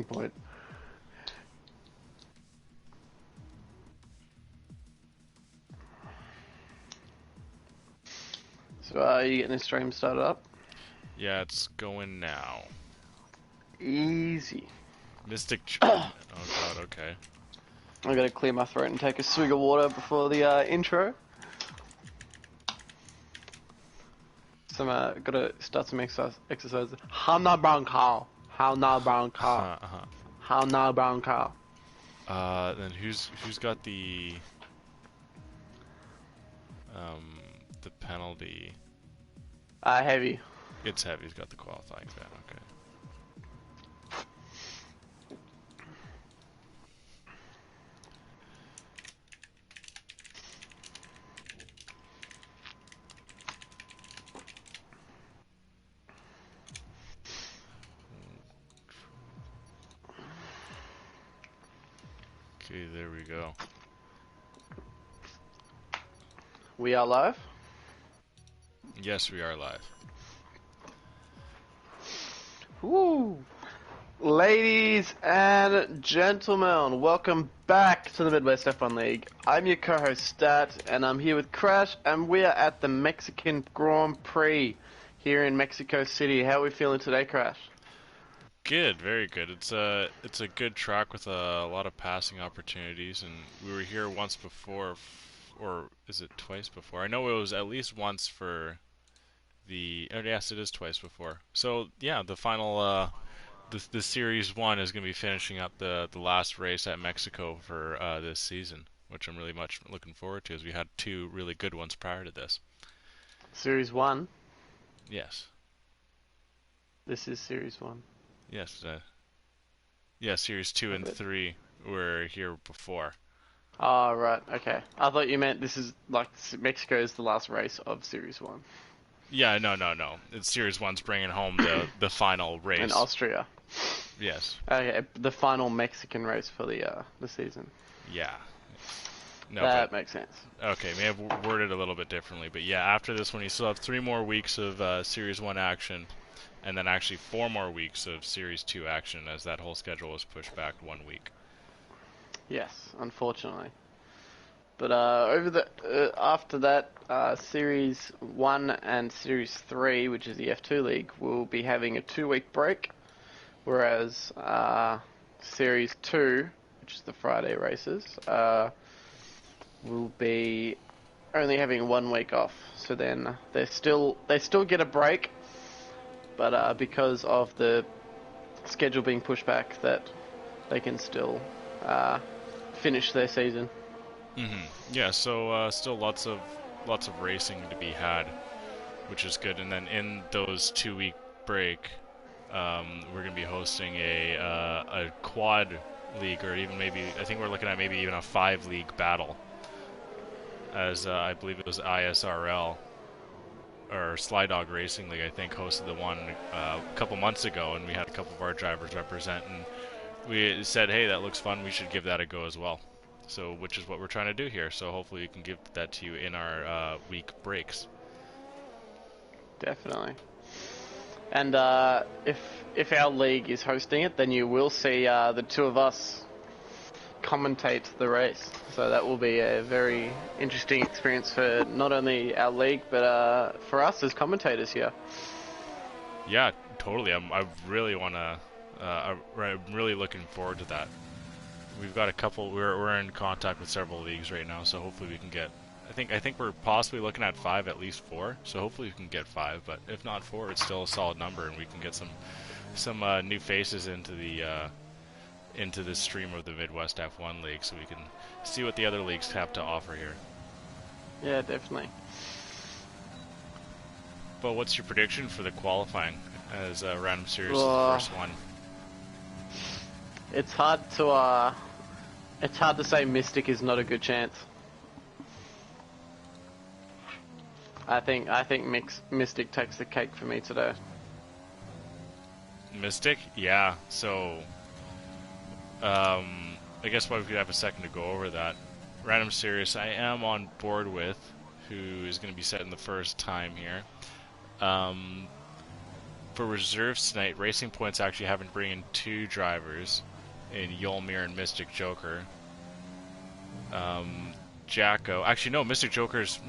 point. So are you getting the stream started up? Yeah, it's going now. Easy. Oh god, okay. I gotta clear my throat and take a swig of water before the intro. Gotta start some exercise. How na brown cow? How na brown cow? How na brown cow? Then who's got the penalty? Heavy. It's Heavy's got the qualifying ban, okay. Okay, there we go. We are live? Yes, we are live. Woo! Ladies and gentlemen, welcome back to the Midwest F1 League. I'm your co-host Stat, and I'm here with Crash, and we are at the Mexican Grand Prix here in Mexico City. How are we feeling today, Crash? Good, very good. It's a good track with a lot of passing opportunities, and we were here once before, or is it twice before? I know it was at least once for oh, yes, it is twice before. So yeah, the final the Series 1 is going to be finishing up the last race at Mexico for this season, which I'm really much looking forward to, as we had two really good ones prior to this. Series 1? Yes. This is Series 1. Yes. Yeah, Series 2 and 3 were here before. Oh, right, okay. I thought you meant this is, like, Mexico is the last race of Series 1. Yeah, no. It's Series 1's bringing home the final race. In Austria. Yes. Okay, the final Mexican race for the season. Yeah. No, that makes sense. Okay, may have worded a little bit differently, but yeah, after this one you still have 3 more weeks of Series 1 action, and then actually 4 more weeks of Series 2 action, as that whole schedule was pushed back 1 week. Yes, unfortunately. But after that, Series 1 and Series 3, which is the F2 League, will be having a 2-week break, whereas Series 2, which is the Friday races, will be only having 1 week off. So then they still get a break, but because of the schedule being pushed back, that they can still finish their season. Yeah, so still lots of racing to be had, which is good. And then in those 2-week break, we're gonna be hosting a quad league, or even maybe I think we're looking at maybe even a 5-league battle, as I believe it was ISRL or Sly Dog Racing League, I think, hosted the one a couple months ago, and we had a couple of our drivers represent, and we said, hey, that looks fun, we should give that a go as well. So, which is what we're trying to do here. So hopefully we can give that to you in our week breaks. Definitely. And if our league is hosting it, then you will see the two of us commentate the race. So that will be a very interesting experience for not only our league, but for us as commentators here. Yeah, totally. I really want to. I'm really looking forward to that. We've got a couple. We're in contact with several leagues right now, so hopefully we can get. I think we're possibly looking at 5, at least 4. So hopefully we can get 5. But if not 4, it's still a solid number, and we can get some new faces into the stream of the Midwest F1 League, so we can see what the other leagues have to offer here. Yeah, definitely. But what's your prediction for the qualifying, as Random Series is the first one? It's hard to say Mystic is not a good chance. I think Mystic takes the cake for me today. Mystic? Yeah. So, I guess we could have a second to go over that. Random Series, I am on board with, who is going to be setting the first time here. for reserves tonight, Racing Point's actually having to bring in 2 drivers in Yolmir and Mystic Joker. Jacko. Actually, no, Mystic Joker's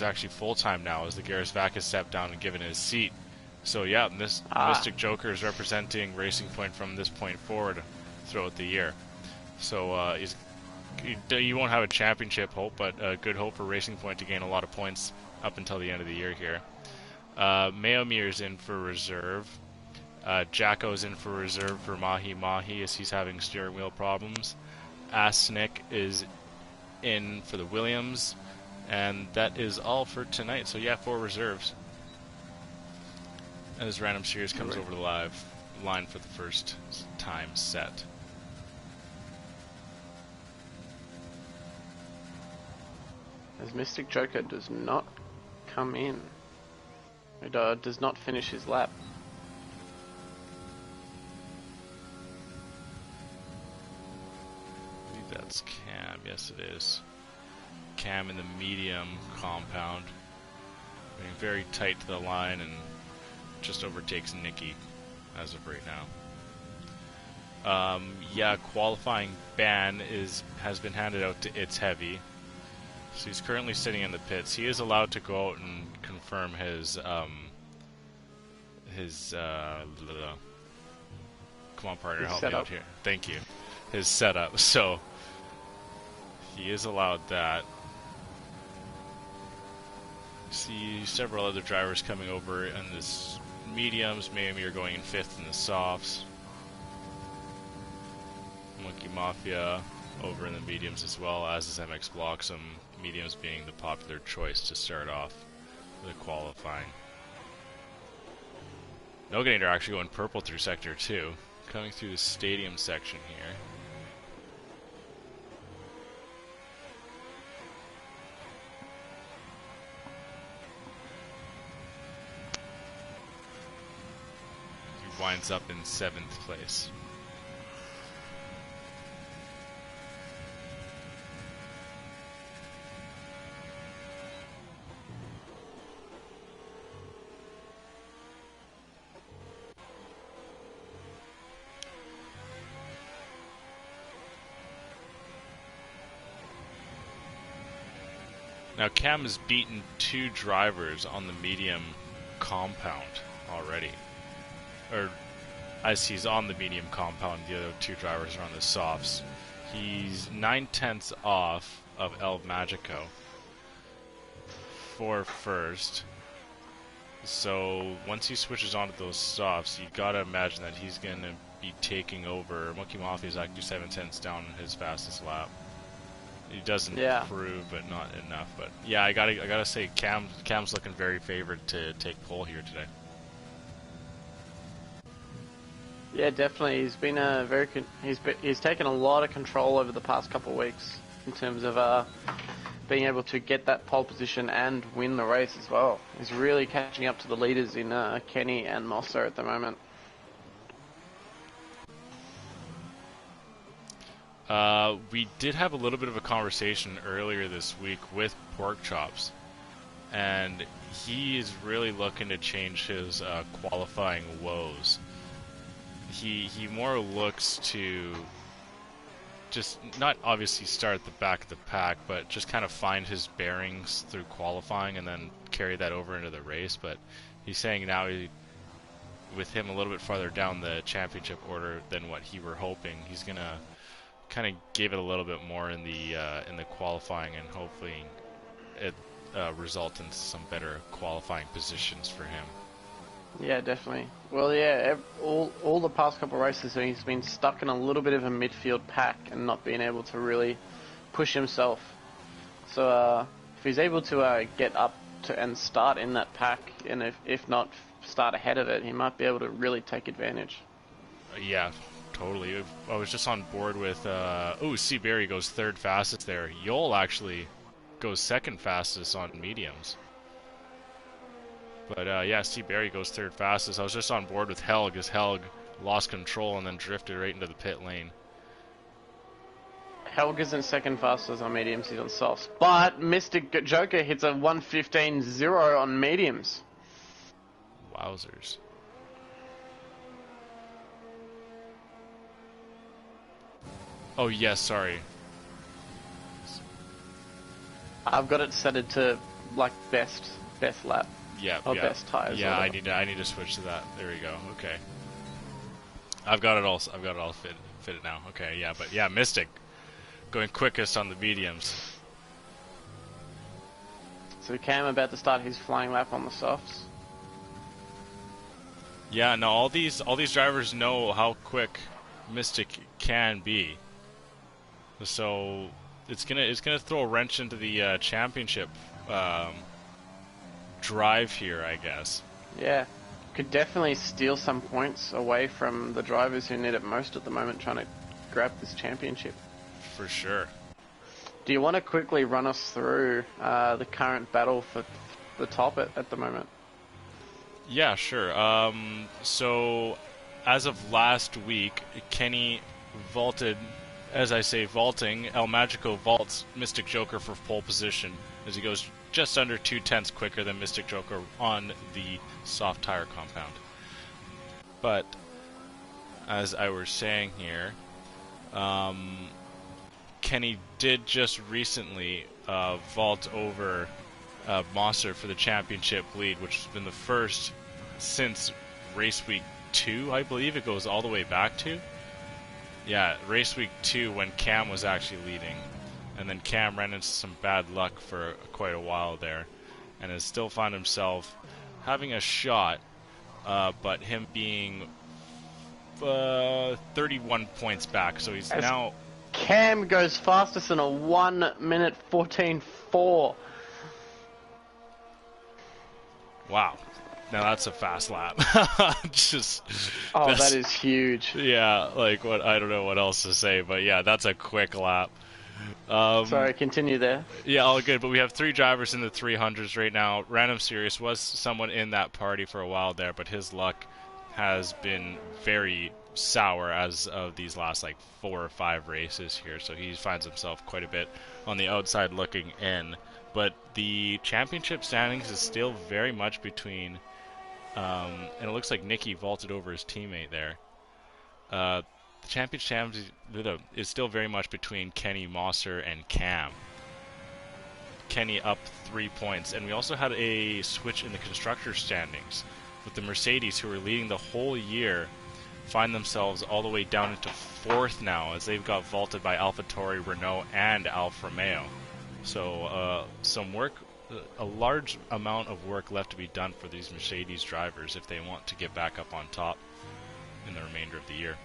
actually full-time now, as the Garris Vac has stepped down and given his seat. So yeah, Mystic Joker is representing Racing Point from this point forward throughout the year. So you won't have a championship hope, but a good hope for Racing Point to gain a lot of points up until the end of the year here. Mayomir's in for reserve. Jacko's in for reserve for Mahi Mahi as he's having steering wheel problems. Asnick is in for the Williams, and that is all for tonight. So yeah, 4 reserves. As Random Series comes over the live line for the first time set. As Mystic Joker does not come in. It does not finish his lap. I believe that's Cam. Yes, it is. Cam in the medium compound. Being very tight to the line and just overtakes Nikki as of right now. Yeah, qualifying ban has been handed out to It's Heavy. So he's currently sitting in the pits. He is allowed to go out and confirm his come on, partner, help me out here. Thank you. His setup. So he is allowed that. See several other drivers coming over in this mediums. Maybe you're going in 5th in the softs. Monkey Mafia over in the mediums as well, as is MX Blocksome. Mediums being the popular choice to start off the qualifying. Noganator actually going purple through Sector 2. Coming through the stadium section here. He winds up in 7th place. Now Cam has beaten 2 drivers on the medium compound already. Or, as he's on the medium compound, the other 2 drivers are on the softs. He's 9/10 off of El Magico for first. So, once he switches onto those softs, you gotta imagine that he's gonna be taking over. Monkey Mafia is actually 7/10 down his fastest lap. He doesn't improve, but not enough. But yeah, I gotta say, Cam's looking very favored to take pole here today. Yeah, definitely. He's been he's taken a lot of control over the past couple of weeks in terms of being able to get that pole position and win the race as well. He's really catching up to the leaders in Kenny and Mosser at the moment. We did have a little bit of a conversation earlier this week with Pork Chops, and he is really looking to change his qualifying woes. He more looks to just not obviously start at the back of the pack, but just kind of find his bearings through qualifying and then carry that over into the race. But he's saying now, with him a little bit farther down the championship order than what he were hoping, he's gonna kind of give it a little bit more in the qualifying, and hopefully it result in some better qualifying positions for him. Yeah, definitely. Well, yeah, all the past couple of races, he's been stuck in a little bit of a midfield pack and not being able to really push himself. So if he's able to get up to and start in that pack, and if not start ahead of it, he might be able to really take advantage. Yeah. Totally. I was just on board with, C. Berry goes 3rd fastest there. Yol actually goes 2nd fastest on mediums. But, yeah, C. Berry goes 3rd fastest. I was just on board with Helg, as Helg lost control and then drifted right into the pit lane. Helg isn't 2nd fastest on mediums, he's on softs. But Mystic Joker hits a 1:15.0 on mediums. Wowzers. Oh yes, sorry. I've got it set it to like best lap Yeah, or yeah, best tires. yeah. I need to switch to that. There we go. Okay. I've got it all. I've got it all fitted now. Okay, yeah, but yeah, Mystic going quickest on the mediums. So Cam about to start his flying lap on the softs. Yeah, no, all these drivers know how quick Mystic can be. So it's gonna throw a wrench into the championship drive here, I guess. Yeah, could definitely steal some points away from the drivers who need it most at the moment, trying to grab this championship. For sure. Do you want to quickly run us through the current battle for the top at the moment? Yeah, sure. So as of last week, Kenny vaulted, as I say, vaulting. El Magico vaults Mystic Joker for pole position as he goes just under 2/10 quicker than Mystic Joker on the soft tire compound. But as I was saying here, Kenny did just recently vault over Mosser for the championship lead, which has been the first since race week 2, I believe it goes all the way back to. Yeah, race week 2 when Cam was actually leading. And then Cam ran into some bad luck for quite a while there and has still found himself having a shot, but him being 31 points back. So he's now... Cam goes fastest in a 1 minute 14.4. Wow. Now that's a fast lap. Just that is huge. Yeah, like what I don't know what else to say, but yeah, that's a quick lap. Sorry, continue there. Yeah, all good, but we have 3 drivers in the 300s right now. Random Serious was someone in that party for a while there, but his luck has been very sour as of these last like 4 or 5 races here, so he finds himself quite a bit on the outside looking in. But the championship standings is still very much between, and it looks like Nicky vaulted over his teammate there. The championship is still very much between Kenny, Mosser, and Cam. Kenny up 3 points, and we also had a switch in the constructor standings with the Mercedes, who were leading the whole year, find themselves all the way down into 4th now as they've got vaulted by AlphaTauri, Renault, and Alfa Romeo. So some work, a large amount of work left to be done for these Mercedes drivers if they want to get back up on top in the remainder of the year.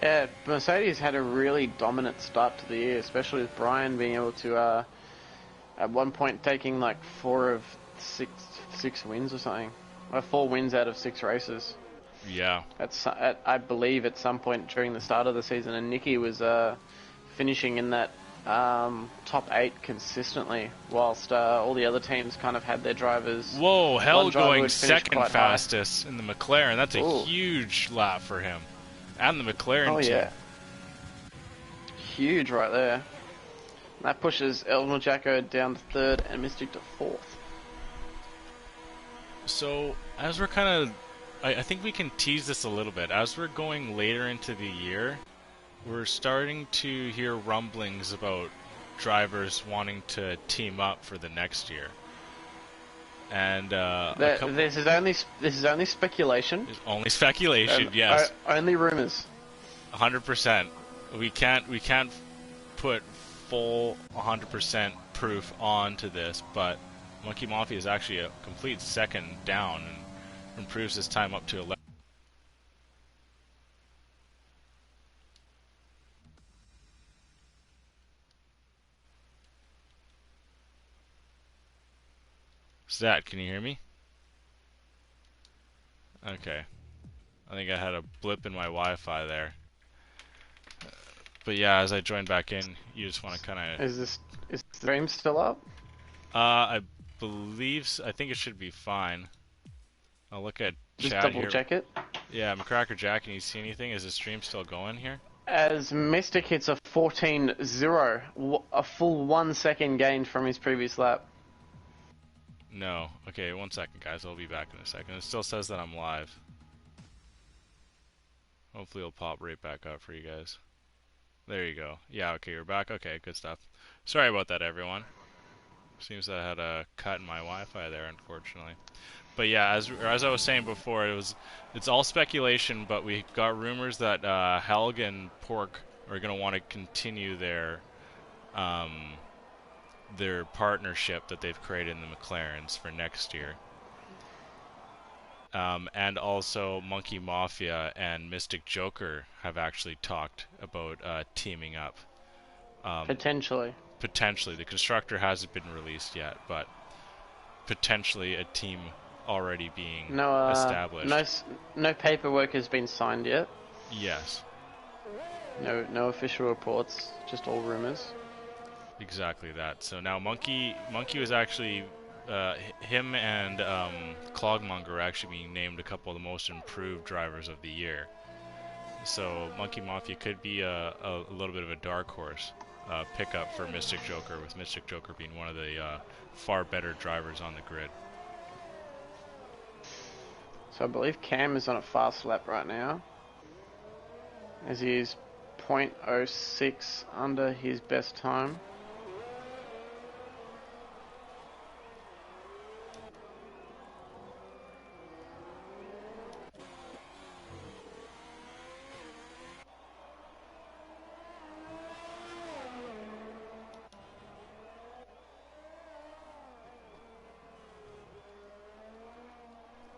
Yeah, Mercedes had a really dominant start to the year, especially with Brian being able to, at one point, taking like 4 of 6 wins or something. 4 wins out of 6 races. Yeah. I believe at some point during the start of the season, and Nicky was finishing in that top 8 consistently, whilst all the other teams kind of had their drivers. Whoa, Hell going second fastest high in the McLaren. That's a huge lap for him. And the McLaren team. Yeah. Huge right there. That pushes El Magico down to 3rd and Mystic to 4th. So, as we're kind of... I think we can tease this a little bit. As we're going later into the year, we're starting to hear rumblings about drivers wanting to team up for the next year. And this is only speculation. It's only speculation, yes. Only rumors. 100%. We can't put full 100% proof onto this, but Monkey Mafia is actually a complete second down and improves his time up to 11. Zach, can you hear me? Okay. I think I had a blip in my Wi-Fi there. But yeah, as I join back in, you just want to kind of... Is the stream still up? I believe... I think it should be fine. I'll look at just chat double here. Check it. Yeah, McCracker Jack, can you see anything? Is the stream still going here? As Mystic hits a 14.0, a full 1 second gained from his previous lap. No. Okay, 1 second, guys. I'll be back in a second. It still says that I'm live. Hopefully it'll pop right back up for you guys. There you go. Yeah, okay, we're back. Okay, good stuff. Sorry about that, everyone. Seems that I had a cut in my Wi-Fi there, unfortunately. But yeah, as I was saying before, it's all speculation, but we got rumors that Helg and Pork are going to want to continue their partnership that they've created in the McLarens for next year. And also Monkey Mafia and Mystic Joker have actually talked about teaming up. Potentially. Potentially. The constructor hasn't been released yet, but potentially a team already being established. No paperwork has been signed yet. Yes. No official reports, just all rumors. Exactly that. So now Monkey was actually him and Clogmonger are actually being named a couple of the most improved drivers of the year. So Monkey Mafia could be a little bit of a dark horse pickup for Mystic Joker, with Mystic Joker being one of the far better drivers on the grid. So I believe Cam is on a fast lap right now, as he is 0.06 under his best time.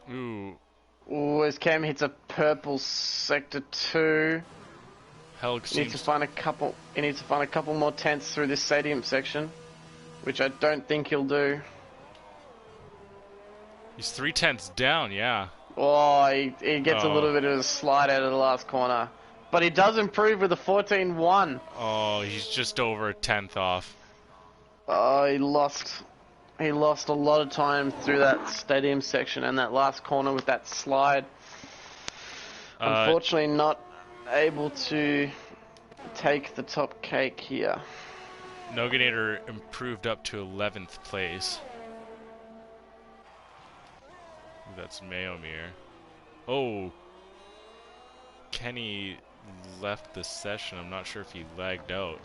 Ooh. Ooh, as Cam hits a purple sector 2. Helg He needs to find a couple more tenths through this stadium section, which I don't think he'll do. He's 3/10 down, yeah. Oh, he gets a little bit of a slide out of the last corner. But he does improve with a 14.1. Oh, he's just over a tenth off. Oh, he lost a lot of time through that stadium section and that last corner with that slide. Unfortunately, not able to take the top cake here. Noganator improved up to 11th place. That's Mayomir. Oh, Kenny left the session. I'm not sure if he lagged out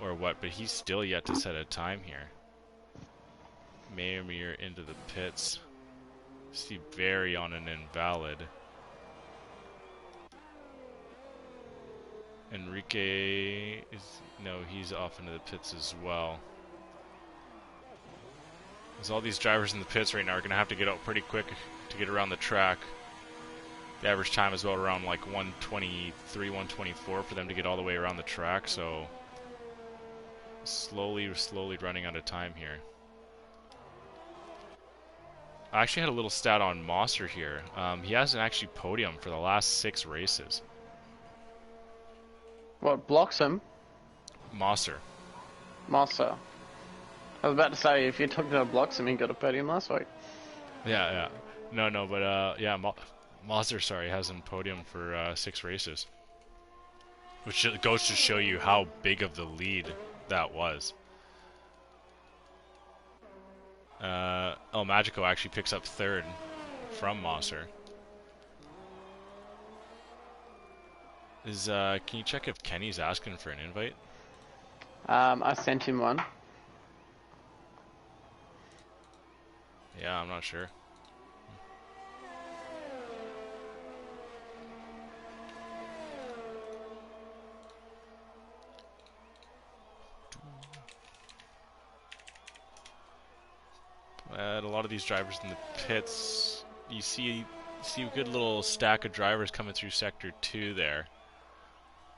or what, but he's still yet to set a time here. Mayomir into the pits. Steve Berry on an invalid. Enrique he's off into the pits as well. Because all these drivers in the pits right now are going to have to get out pretty quick to get around the track. The average time is about around like 123, 124 for them to get all the way around the track, so slowly running out of time here. I actually had a little stat on Mosser here. He hasn't actually podiumed for the last 6 races. What, blocks him? Mosser. I was about to say, if you're talking about blocks him, he got a podium last week. Yeah. No, but yeah, Mosser, hasn't podiumed for 6 races. Which goes to show you how big of the lead that was. Magico actually picks up 3rd from Mosser. Can you check if Kenny's asking for an invite? I sent him one. Yeah, I'm not sure. A lot of these drivers in the pits, you see a good little stack of drivers coming through Sector 2 there.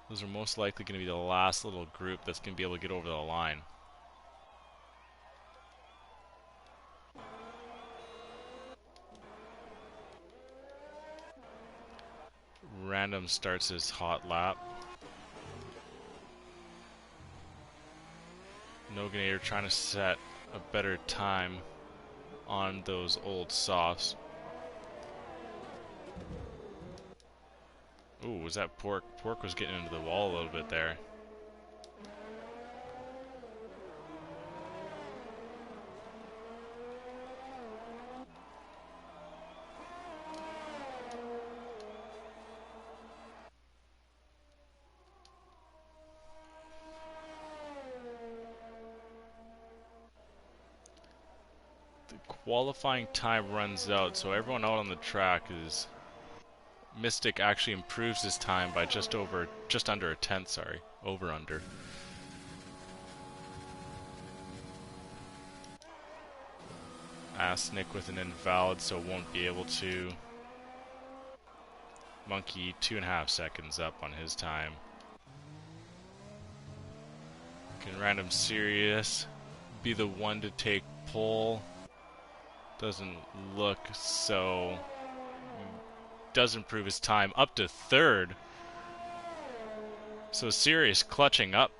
Those are most likely going to be the last little group that's going to be able to get over the line. Random starts his hot lap. Noganator trying to set a better time on those old softs. Ooh, was that Pork? Pork was getting into the wall a little bit there. the qualifying time runs out, so everyone out on the track is... Mystic actually improves his time by just under a tenth, sorry. Over-under. Ask Nick with an invalid, so won't be able to. Monkey 2.5 seconds up on his time. Can Random Serious be the one to take pole? Doesn't look so. Does improve his time up to third. So Serious clutching up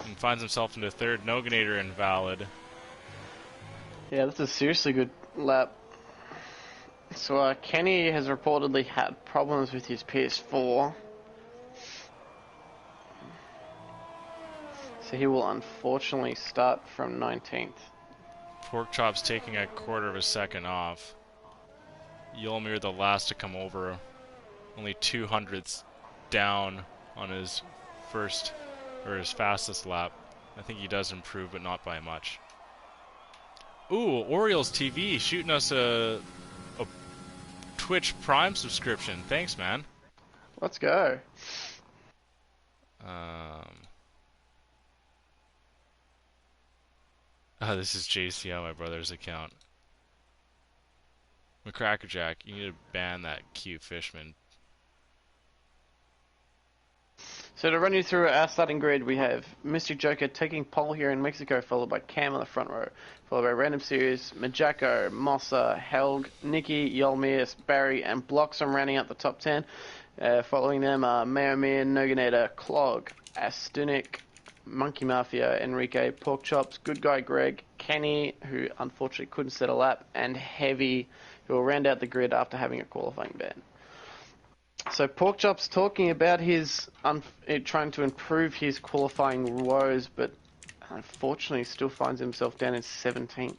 and finds himself into third. Noganator invalid. Yeah, that's a seriously good lap. So Kenny has reportedly had problems with his PS4. So he will unfortunately start from 19th. Porkchop's taking a quarter of a second off. Yolmir the last to come over. Only 200ths down on his first, or his fastest lap. I think he does improve, but not by much. Ooh, Orioles TV shooting us a Twitch Prime subscription. Thanks, man. Let's go. Oh, this is JC on my brother's account. McCrackerjack, you need to ban that cute Fishman. So to run you through our starting grid, we have Mystic Joker taking pole here in Mexico, followed by Cam on the front row, followed by Random Series, Majako, Mosser, Helg, Nikki, Yolmir, Barry, and Bloxham rounding out the top 10. Following them are Mayomir, Noganator, Clog, Astunik, Monkey Mafia, Enrique, Porkchops, Good Guy Greg, Kenny, who unfortunately couldn't set a lap, and Heavy, who will round out the grid after having a qualifying ban. So Porkchop's talking about his trying to improve his qualifying woes, but unfortunately still finds himself down in 17th.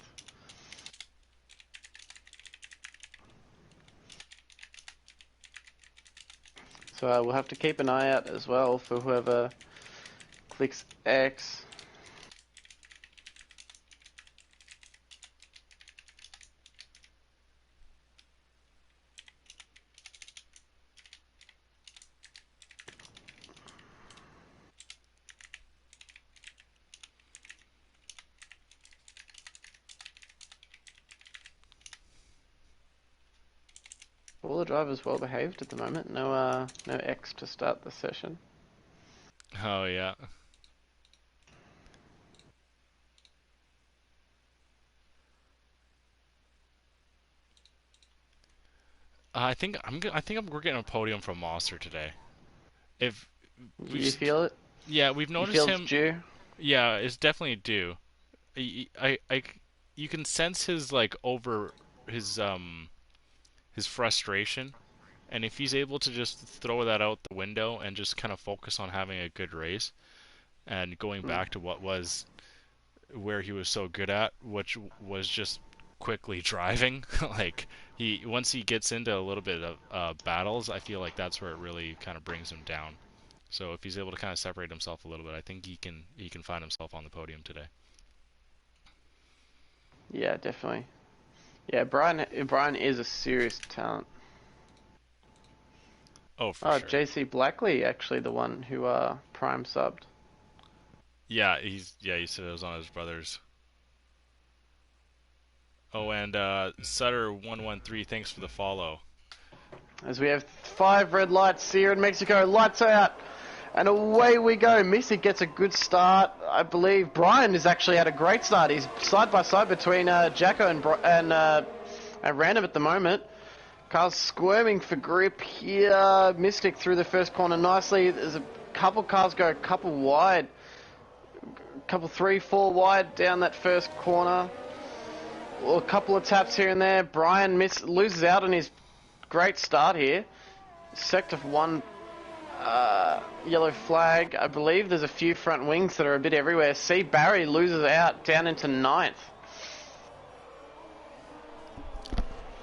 So we'll have to keep an eye out as well for whoever clicks X. All the drivers well behaved at the moment. No X to start the session. Oh yeah. I think we're getting a podium from Mosser today. If you feel it? Yeah, we've noticed you feel him. It's due? Yeah, it's definitely due. You can sense his his frustration, and if he's able to just throw that out the window and just kind of focus on having a good race, and going back to where he was so good at, which was just quickly driving. Like once he gets into a little bit of battles, I feel like that's where it really kind of brings him down. So if he's able to kind of separate himself a little bit, I think he can find himself on the podium today. Yeah, definitely. Yeah, Brian is a serious talent. Oh, for sure. JC Blackley actually the one who prime subbed. Yeah, he said it was on his brother's. Oh, and Sutter113, thanks for the follow. As we have 5 red lights here in Mexico, lights out, and away we go. Mystic gets a good start. I believe Brian has actually had a great start. He's side by side between Jacko and Random at the moment. Car's squirming for grip here. Mystic through the first corner nicely. There's a couple cars go a couple wide. Couple 3-4 wide down that first corner. Well, a couple of taps here and there. Brian loses out on his great start here. Sector 1 yellow flag. I believe there's a few front wings that are a bit everywhere. See, Barry loses out down into 9th.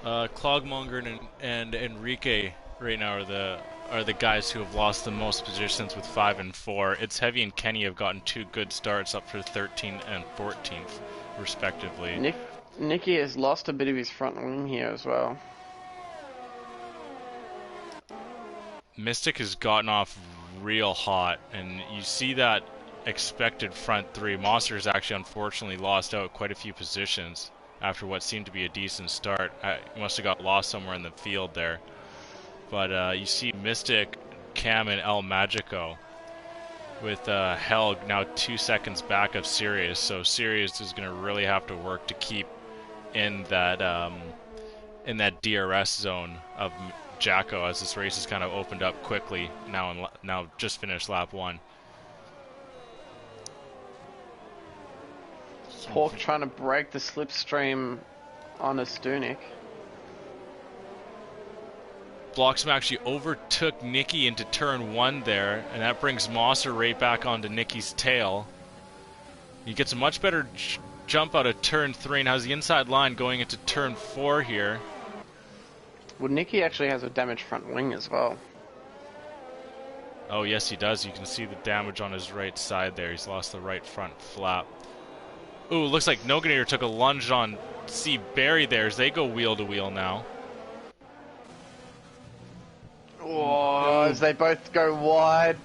Clogmonger and Enrique right now are the guys who have lost the most positions with 5 and 4. It's Heavy and Kenny have gotten 2 good starts up for 13th and 14th, respectively. Nicky has lost a bit of his front wing here as well. Mystic has gotten off real hot, and you see that expected front three. Mosser's actually unfortunately lost out quite a few positions after what seemed to be a decent start. He must have got lost somewhere in the field there. But you see Mystic, Cam, and El Magico with Helg now 2 seconds back of Sirius. So Sirius is going to really have to work to keep in that DRS zone of Jacko as this race has kind of opened up quickly now just finished lap 1. Hawk trying to break the slipstream on a Stunik. Bloxham actually overtook Nicky into turn 1 there, and that brings Mosser right back onto Nicky's tail. He gets a much better jump out of turn 3 and has the inside line going into turn 4 here. Well, Nicky actually has a damaged front wing as well. Oh, yes, he does. You can see the damage on his right side there. He's lost the right front flap. Ooh, looks like Noganator took a lunge on C. Barry there as they go wheel to wheel now. Oh, as they both go wide.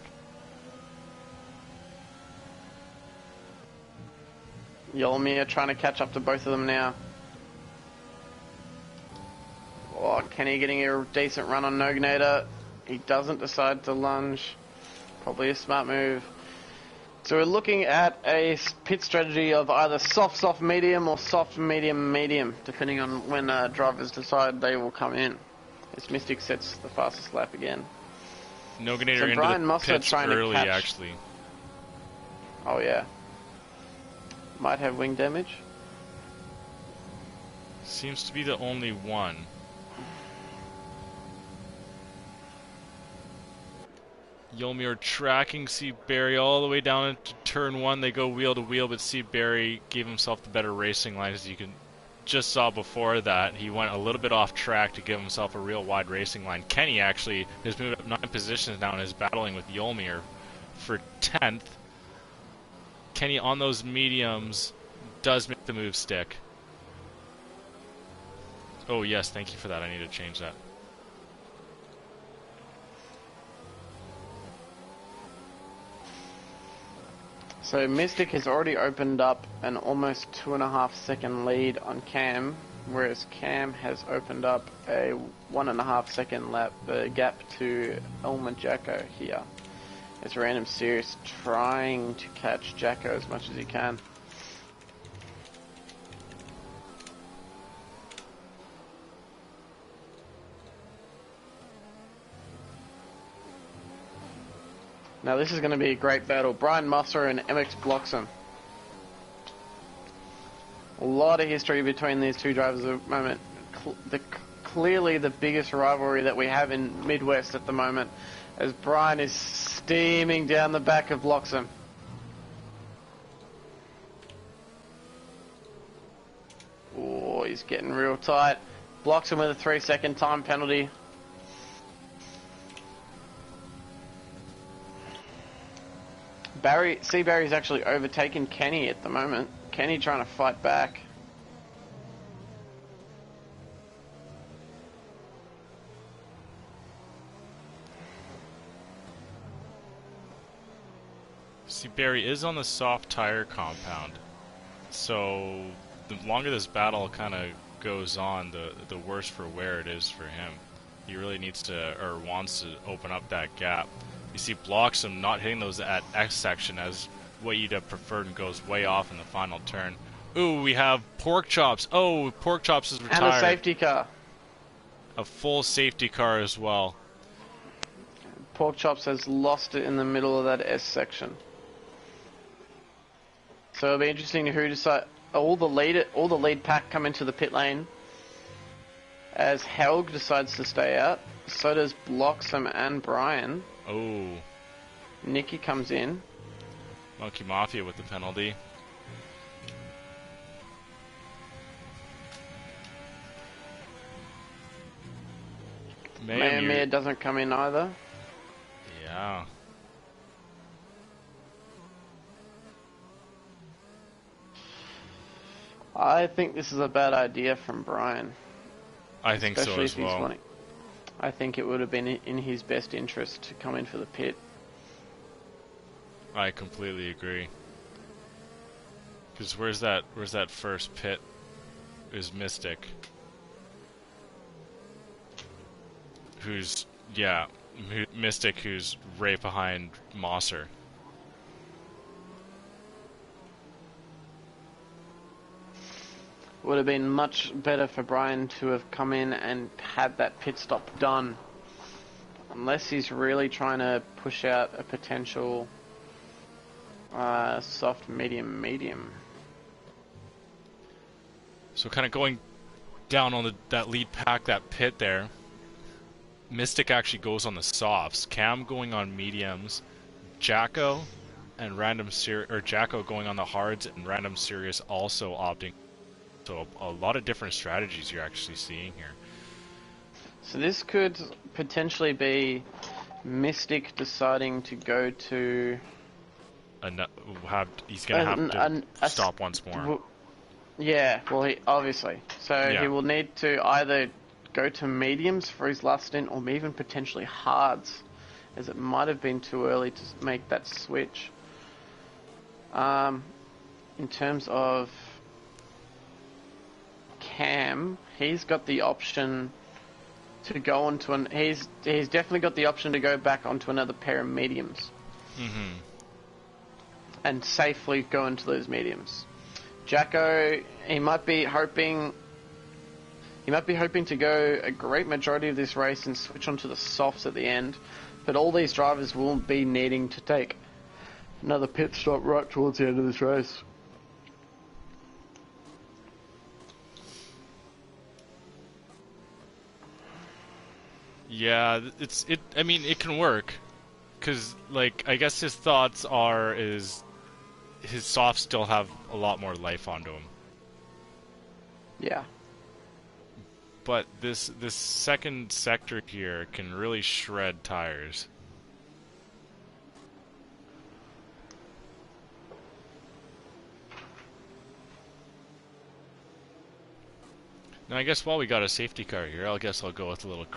Yolmir trying to catch up to both of them now. Oh, Kenny getting a decent run on Noganator. He doesn't decide to lunge. Probably a smart move. So we're looking at a pit strategy of either soft, medium or soft, medium, depending on when drivers decide they will come in. As Mystic sets the fastest lap again. Noganator so into BrianMosser the pits early, to catch... actually. Oh, yeah. Might have wing damage. Seems to be the only one. Yolmir tracking Seaberry all the way down into turn 1. They go wheel to wheel, but Seaberry gave himself the better racing line. As you can just saw before that, he went a little bit off track to give himself a real wide racing line. Kenny actually has moved up 9 positions now and is battling with Yolmir for 10th. Kenny on those mediums does make the move stick. Oh yes, thank you for that. I need to change that. So Mystic has already opened up an almost 2.5 second lead on Cam, whereas Cam has opened up a 1.5 second gap to Elmer Jacko here. It's Random Serious trying to catch Jacko as much as he can. Now this is going to be a great battle. BrianMosser and MX Bloxham. A lot of history between these two drivers at the moment. Clearly the biggest rivalry that we have in Midwest at the moment, as Brian is steaming down the back of Bloxham. Oh, he's getting real tight. Bloxham with a 3-second time penalty. Barry's actually overtaken Kenny at the moment. Kenny trying to fight back. See, Barry is on the soft tire compound, so the longer this battle kind of goes on, the worse for wear it is for him. He really needs to, or wants to, open up that gap. You see Bloxham not hitting those at X section as what you'd have preferred and goes way off in the final turn. Ooh, we have Pork Chops. Oh, Pork Chops is retired. And a safety car. A full safety car as well. Pork Chops has lost it in the middle of that S section. So it'll be interesting to who decide. All the lead pack come into the pit lane as Helg decides to stay out. So does Bloxham and Brian. Oh. Nicky comes in. Monkey Mafia with the penalty. Mayamir doesn't come in either. Yeah. I think this is a bad idea from Brian. I think so Especially as if he's well. wanting. I think it would have been in his best interest to come in for the pit. I completely agree. Because where's that first pit? Is Mystic. Mystic who's right behind Mosser. Would have been much better for Brian to have come in and had that pit stop done. Unless he's really trying to push out a potential soft medium. So kind of going down on that lead pack, that pit there. Mystic actually goes on the softs. Cam going on mediums. Jacko and Jacko going on the hards, and Random Serious also opting. So a lot of different strategies you're actually seeing here. So this could potentially be Mystic deciding to go to... He's going to have to stop once more. Yeah, well, obviously. So Yeah. he will need to either go to mediums for his last stint, or even potentially hards, as it might have been too early to make that switch. In terms of Cam, he's got the option to go onto he's definitely got the option to go back onto another pair of mediums. Mm-hmm. And safely go into those mediums. Jacko, he might be hoping to go a great majority of this race and switch onto the softs at the end, but all these drivers will be needing to take another pit stop right towards the end of this race. Yeah, I mean, it can work, because like I guess his thoughts is his softs still have a lot more life onto him. Yeah. But this second sector here can really shred tires. Now I guess while we got a safety car here, I guess I'll go with a little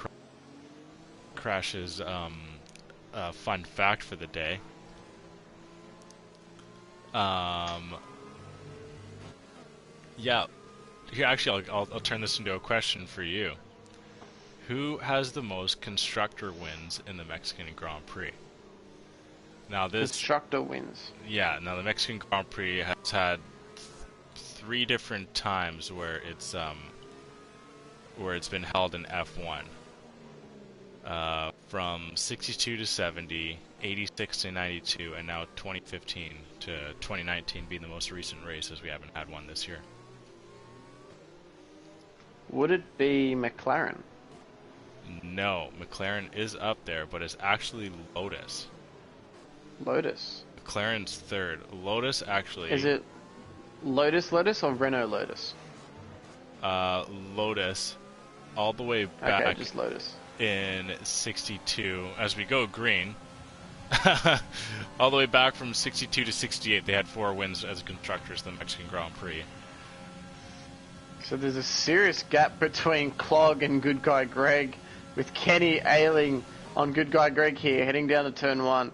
Crash's fun fact for the day. Yeah. Here, actually, I'll turn this into a question for you. Who has the most constructor wins in the Mexican Grand Prix? Now this constructor wins. Yeah. Now the Mexican Grand Prix has had 3 different times where it's been held in F1. From 62 to 70, 86 to 92, and now 2015 to 2019 being the most recent races. We haven't had one this year. Would it be McLaren? No, McLaren is up there, but it's actually Lotus. Lotus? McLaren's third. Lotus actually... Is it Lotus or Renault Lotus? Lotus, all the way back... Okay, just Lotus. In 62, as we go green, all the way back from 62 to 68, they had 4 wins as constructors in the Mexican Grand Prix. So there's a serious gap between Clog and Good Guy Greg, with Kenny ailing on Good Guy Greg here, heading down to turn 1.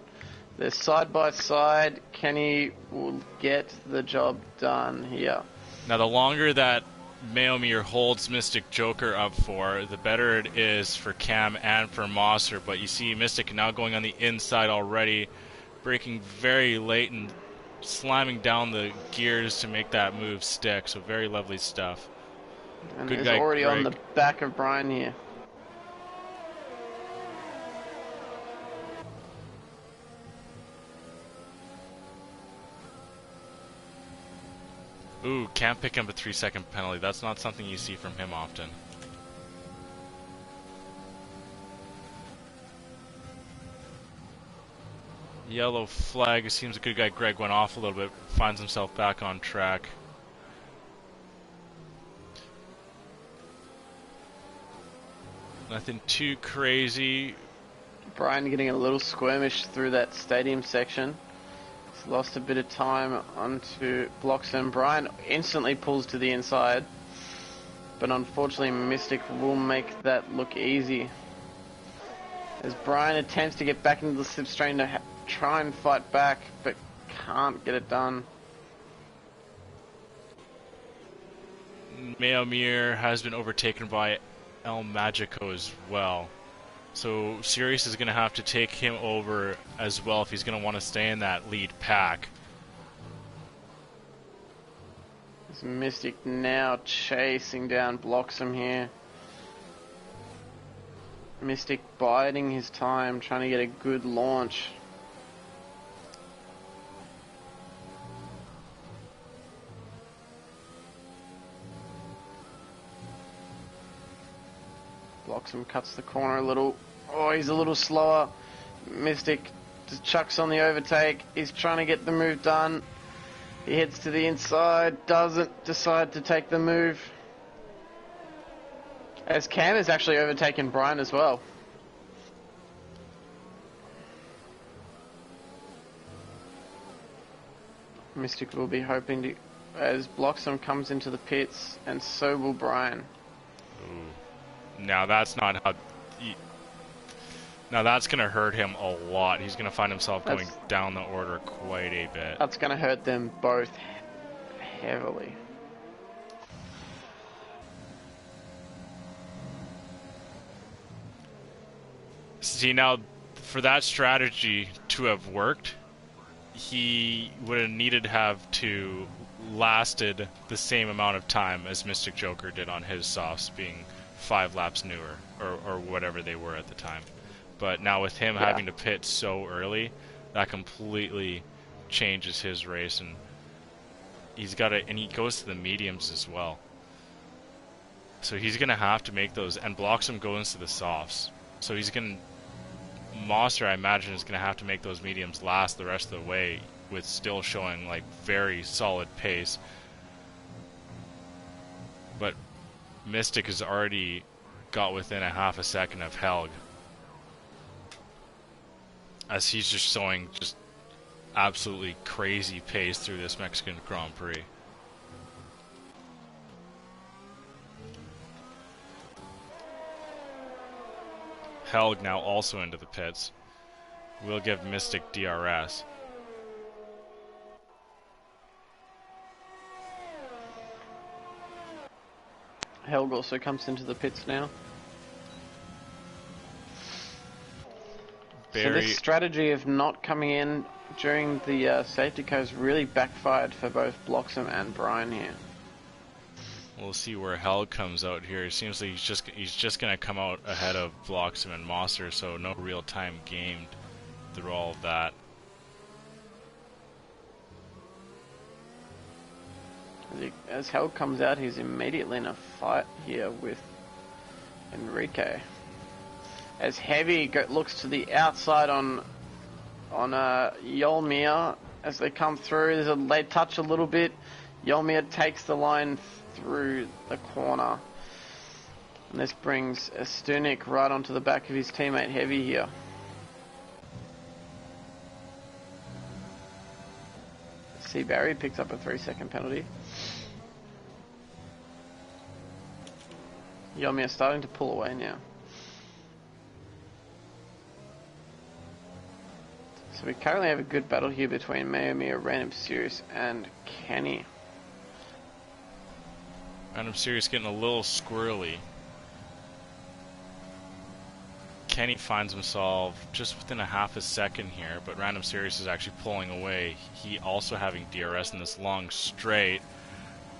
They're side by side. Kenny will get the job done here. Now, the longer that Maomir holds Mystic Joker up for, the better it is for Cam and for Mosser. But you see Mystic now going on the inside already, braking very late and slamming down the gears to make that move stick. So very lovely stuff. And Good is guy already Greg on the back of Brian here. Ooh, can't pick up a 3-second penalty. That's not something you see from him often. Yellow flag. It seems a good guy Greg went off a little bit. Finds himself back on track. Nothing too crazy. Brian getting a little squirmish through that stadium section. He's lost a bit of time onto Bloxham. Brian instantly pulls to the inside, but unfortunately Mystic will make that look easy. As Brian attempts to get back into the slipstream to try and fight back, but can't get it done. Meomir has been overtaken by El Magico as well. So Sirius is going to have to take him over as well if he's going to want to stay in that lead pack. This Mystic now chasing down Bloxham here. Mystic biding his time, trying to get a good launch. Bloxham cuts the corner a little. Oh, he's a little slower. Mystic just chucks on the overtake. He's trying to get the move done. He heads to the inside, doesn't decide to take the move. As Cam has actually overtaken Brian as well. Mystic will be hoping to, as Bloxham comes into the pits, and so will Brian. Ooh. Now that's not how... Now that's going to hurt him a lot. He's going to find himself going down the order quite a bit. That's going to hurt them both heavily. See, now, for that strategy to have worked, he would have needed to have to lasted the same amount of time as Mystic Joker did on his softs, being 5 laps newer, or whatever they were at the time. But now with him having to pit so early, that completely changes his race, and he's got to, and he goes to the mediums as well. So he's going to have to make those, and Bloxham goes to the softs. So he's going to, Mosser, I imagine, is going to have to make those mediums last the rest of the way, with still showing like very solid pace. But Mystic has already got within a half a second of Helg, as he's just showing just absolutely crazy pace through this Mexican Grand Prix. Helg now also into the pits. We'll give Mystic DRS. Helg also comes into the pits now. So this strategy of not coming in during the safety car has really backfired for both Bloxham and Brian here. We'll see where Helg comes out here. It seems like he's just going to come out ahead of Bloxham and Mosser, so no real time gained through all of that. As Helg comes out, he's immediately in a fight here with Enrique. As Heavy looks to the outside on Yolmir as they come through. They touch a little bit. Yolmir takes the line through the corner. And this brings Stunik right onto the back of his teammate Heavy here. See, Barry picks up a 3-second penalty. Yolmir starting to pull away now. So we currently have a good battle here between Meomir, Random Serious, and Kenny. Random Serious getting a little squirrely. Kenny finds himself just within a half a second here, but Random Serious is actually pulling away. He also having DRS in this long straight,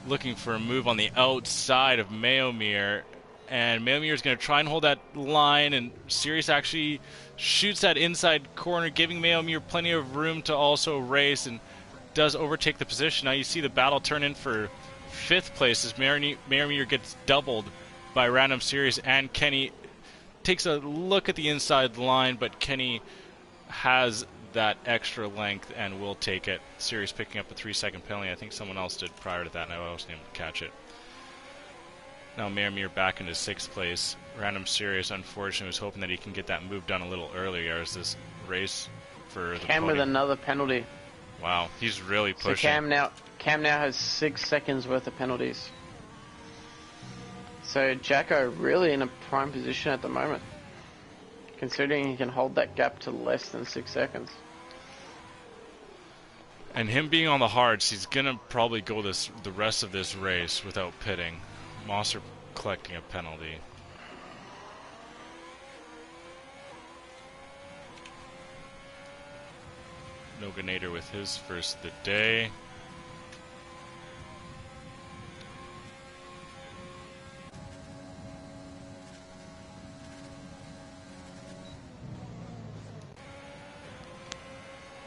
looking for a move on the outside of Meomir, and Meomir is going to try and hold that line, and Serious actually shoots that inside corner, giving Meomir plenty of room to also race, and does overtake the position. Now you see the battle turn in for 5th place as Meomir gets doubled by Random Serious, and Kenny takes a look at the inside line, but Kenny has that extra length and will take it. Serious picking up a 3-second penalty. I think someone else did prior to that, and I wasn't able to catch it. Now Meomir back into 6th place. Random Serious, unfortunately, was hoping that he can get that move done a little earlier as this race for the Cam with another penalty. Wow, he's really So pushing. Cam now has 6 seconds worth of penalties. So Jacko really in a prime position at the moment, considering he can hold that gap to less than 6 seconds. And him being on the hards, he's gonna probably go the rest of this race without pitting. Mosser collecting a penalty. Noganator with his first of the day.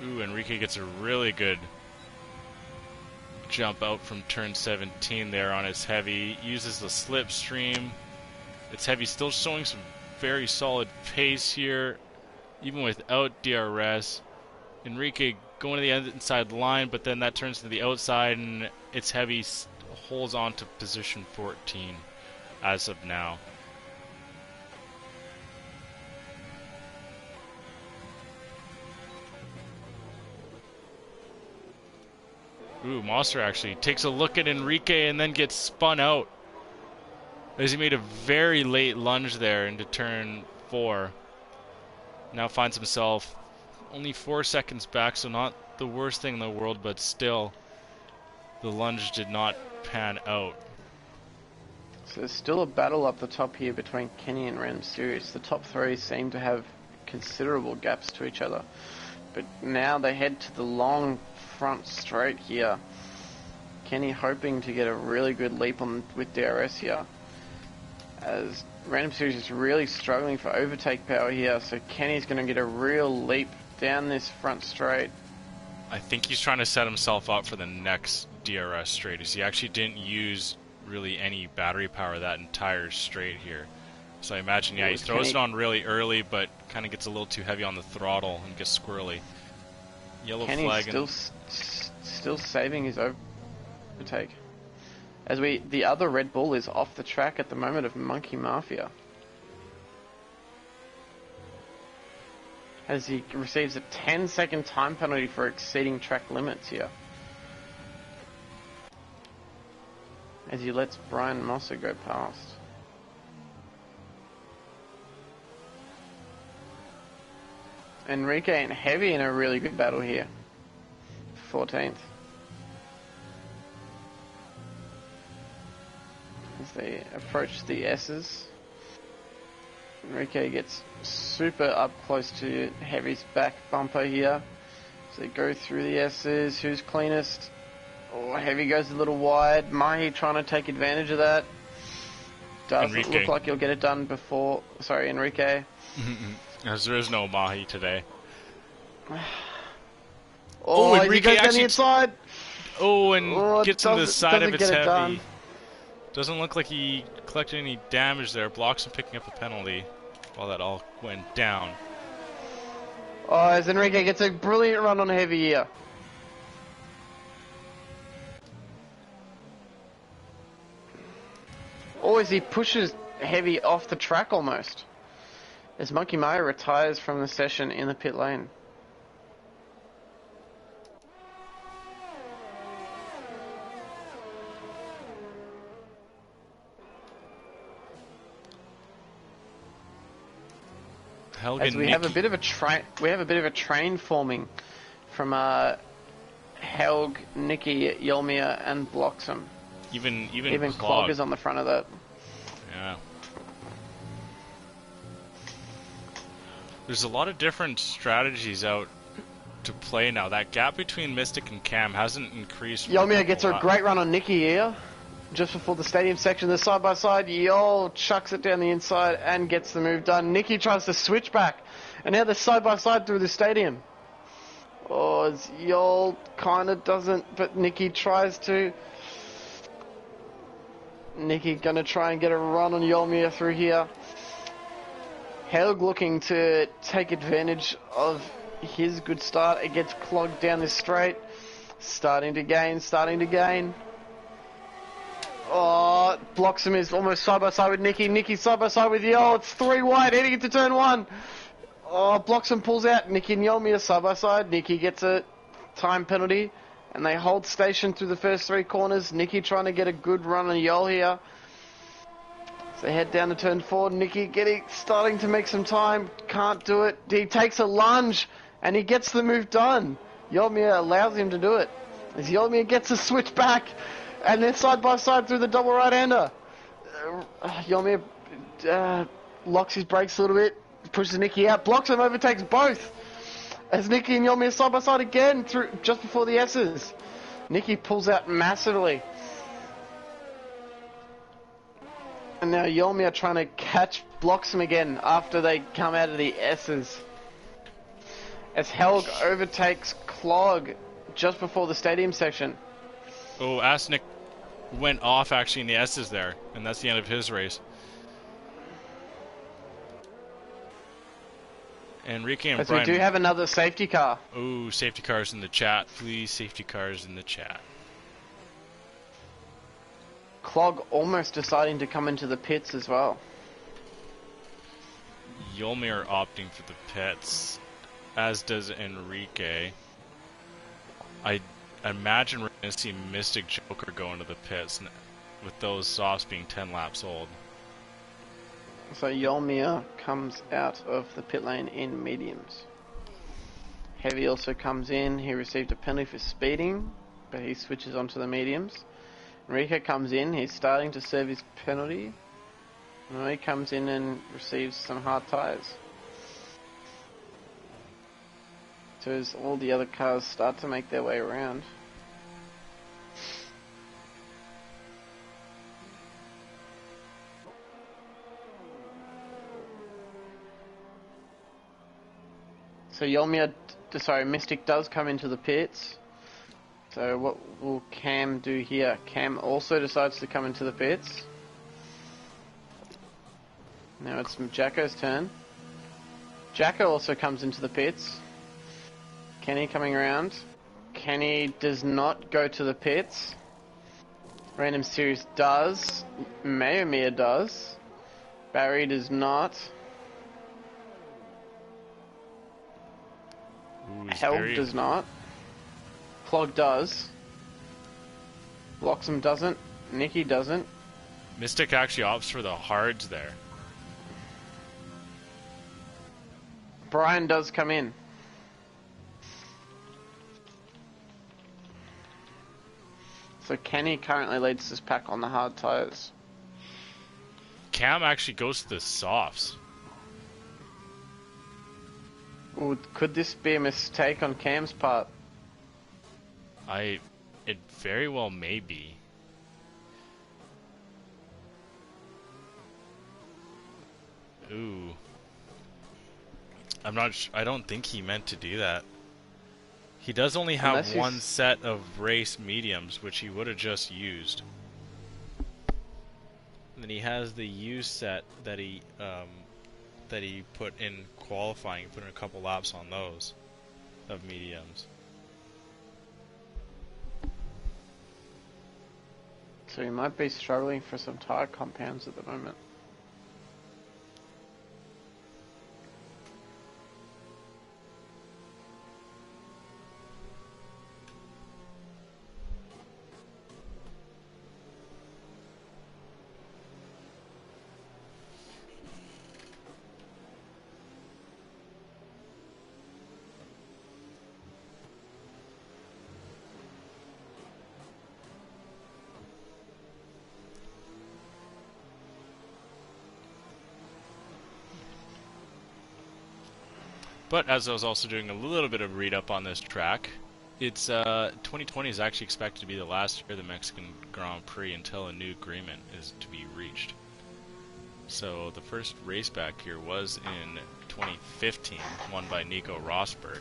Ooh, Enrique gets a really good jump out from turn 17 there on his heavy. Uses the slipstream. It's heavy, still showing some very solid pace here, even without DRS. Enrique going to the inside line, but then that turns to the outside, and it's heavy, holds on to position 14 as of now. Ooh, Mosser actually takes a look at Enrique and then gets spun out, as he made a very late lunge there into turn 4. Now finds himself only 4 seconds back, so not the worst thing in the world, but still, the lunge did not pan out. So there's still a battle up the top here between Kenny and Random Series. The top 3 seem to have considerable gaps to each other, but now they head to the long front straight here. Kenny hoping to get a really good leap on with DRS here, as Random Series is really struggling for overtake power here, so Kenny's going to get a real leap down this front straight. I think he's trying to set himself up for the next DRS straight, as he actually didn't use really any battery power that entire straight here. So I imagine, yeah, he throws it on really early, but kind of gets a little too heavy on the throttle and gets squirrely. Yellow flag. Kenny's still saving his overtake. As the other Red Bull is off the track at the moment of Monkey Mafia, as he receives a 10-second time penalty for exceeding track limits here, as he lets BrianMosser go past. Enrique and Heavy in a really good battle here. 14th. As they approach the S's, Enrique gets super up close to Heavy's back bumper here. So they go through the S's. Who's cleanest? Oh, Heavy goes a little wide. Mahi trying to take advantage of that. Doesn't look like he'll get it done before... Sorry, Enrique. As there is no Mahi today. Oh, Enrique goes down the inside. Oh, and gets to the side of its heavy. Done. Doesn't look like he collected any damage there. Blocks him picking up a penalty while that all went down. Oh, as Enrique gets a brilliant run on Heavy here. Oh, as he pushes Heavy off the track almost. As Monkey Mario retires from the session in the pit lane. As we have a bit of a train forming from Helg, Nicky, Yolmir, and Bloxham. Even Clog is on the front of that. Yeah. There's a lot of different strategies out to play now. That gap between Mystic and Cam hasn't increased. Yolmir gets a great run on Nicky here. Just before the stadium section, the side-by-side, Yol chucks it down the inside and gets the move done. Nicky tries to switch back, and now they're side-by-side through the stadium. Oh, Yol kind of doesn't, but Nicky tries to. Nicky gonna try and get a run on Yolmir through here. Helg looking to take advantage of his good start. It gets clogged down this straight. Starting to gain. Oh, Bloxham is almost side-by-side with Nicky. Nicky side-by-side with Yol. It's 3 wide heading into turn 1. Oh, Bloxham pulls out. Nicky and Yolmir side-by-side. Nicky gets a time penalty, and they hold station through the first 3 corners. Nicky trying to get a good run on Yol here. So they head down to turn 4. Nicky starting to make some time. Can't do it. He takes a lunge, and he gets the move done. Yolmir allows him to do it. As Yolmir gets a switch back, and then side by side through the double right-hander. Yolmir locks his brakes a little bit, pushes Nicky out, blocks him, overtakes both. As Nicky and Yolmir side by side again through just before the S's. Nicky pulls out massively. And now Yolmir trying to blocks him again after they come out of the S's. As Helg overtakes Clog just before the stadium section. Oh, Asnick went off actually in the S's there, and that's the end of his race. Enrique and Brian. We do have another safety car. Oh, safety cars in the chat. Please, safety cars in the chat. Clog almost deciding to come into the pits as well. Yolmir opting for the pits, as does Enrique. I imagine we're going to see Mystic Joker go into the pits with those softs being 10 laps old. So Yolmir comes out of the pit lane in mediums. Heavy also comes in. He received a penalty for speeding, but he switches onto the mediums. Enrique comes in. He's starting to serve his penalty. And he comes in and receives some hard tyres. So as all the other cars start to make their way around. So Mystic does come into the pits. So what will Cam do here? Cam also decides to come into the pits. Now it's Jacko's turn. Jacko also comes into the pits. Kenny coming around. Kenny does not go to the pits. Random Series does. Mayomir does. Barry does not. Helg does not. Clog does. Bloxham doesn't. Nicky doesn't. Mystic actually opts for the hards there. Brian does come in. So Kenny currently leads this pack on the hard tyres. Cam actually goes to the softs. Ooh, could this be a mistake on Cam's part? It very well may be. Ooh. I don't think he meant to do that. He does only have one set of race mediums, which he would have just used. And then he has the used set that he put in qualifying. He put in a couple laps on those of mediums. So he might be struggling for some tire compounds at the moment. But as I was also doing a little bit of read up on this track, it's 2020 is actually expected to be the last year of the Mexican Grand Prix until a new agreement is to be reached. So the first race back here was in 2015, won by Nico Rosberg.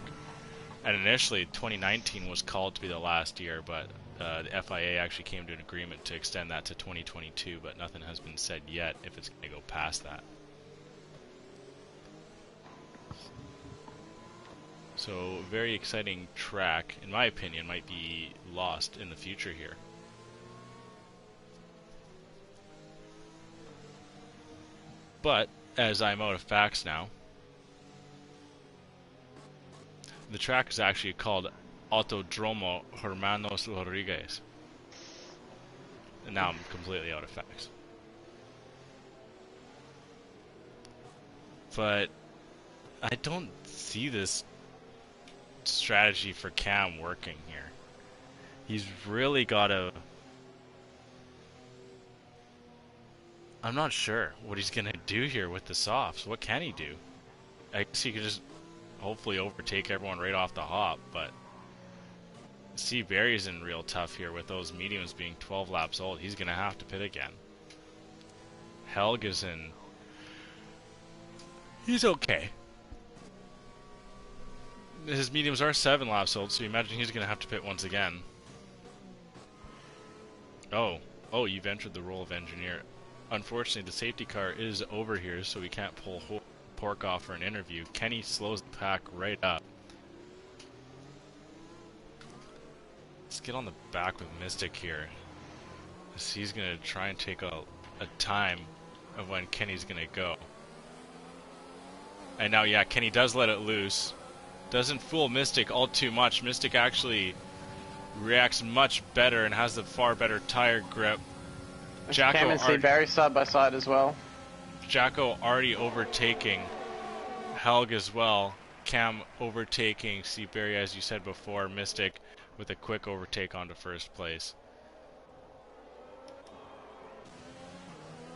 And initially 2019 was called to be the last year, but the FIA actually came to an agreement to extend that to 2022, but nothing has been said yet if it's going to go past that. So, very exciting track, in my opinion, might be lost in the future here. But, as I'm out of facts now, the track is actually called Autodromo Hermanos Rodriguez. And now I'm completely out of facts. But I don't see this strategy for Cam working here. He's really got to... I'm not sure what he's going to do here with the softs. What can he do? I guess he could just hopefully overtake everyone right off the hop, but Seabury's in real tough here with those mediums being 12 laps old. He's going to have to pit again. Helg is in... He's okay. His mediums are 7 laps old, so you imagine he's going to have to pit once again. Oh, you've entered the role of engineer. Unfortunately, the safety car is over here, so we can't pull Pork off for an interview. Kenny slows the pack right up. Let's get on the back with Mystic here. He's going to try and take a time of when Kenny's going to go. And now, yeah, Kenny does let it loose. Doesn't fool Mystic all too much. Mystic actually reacts much better and has the far better tire grip. Cam and Seabury side by side as well. Jacko already overtaking Helg as well. Cam overtaking Seabury, as you said before. Mystic with a quick overtake onto first place.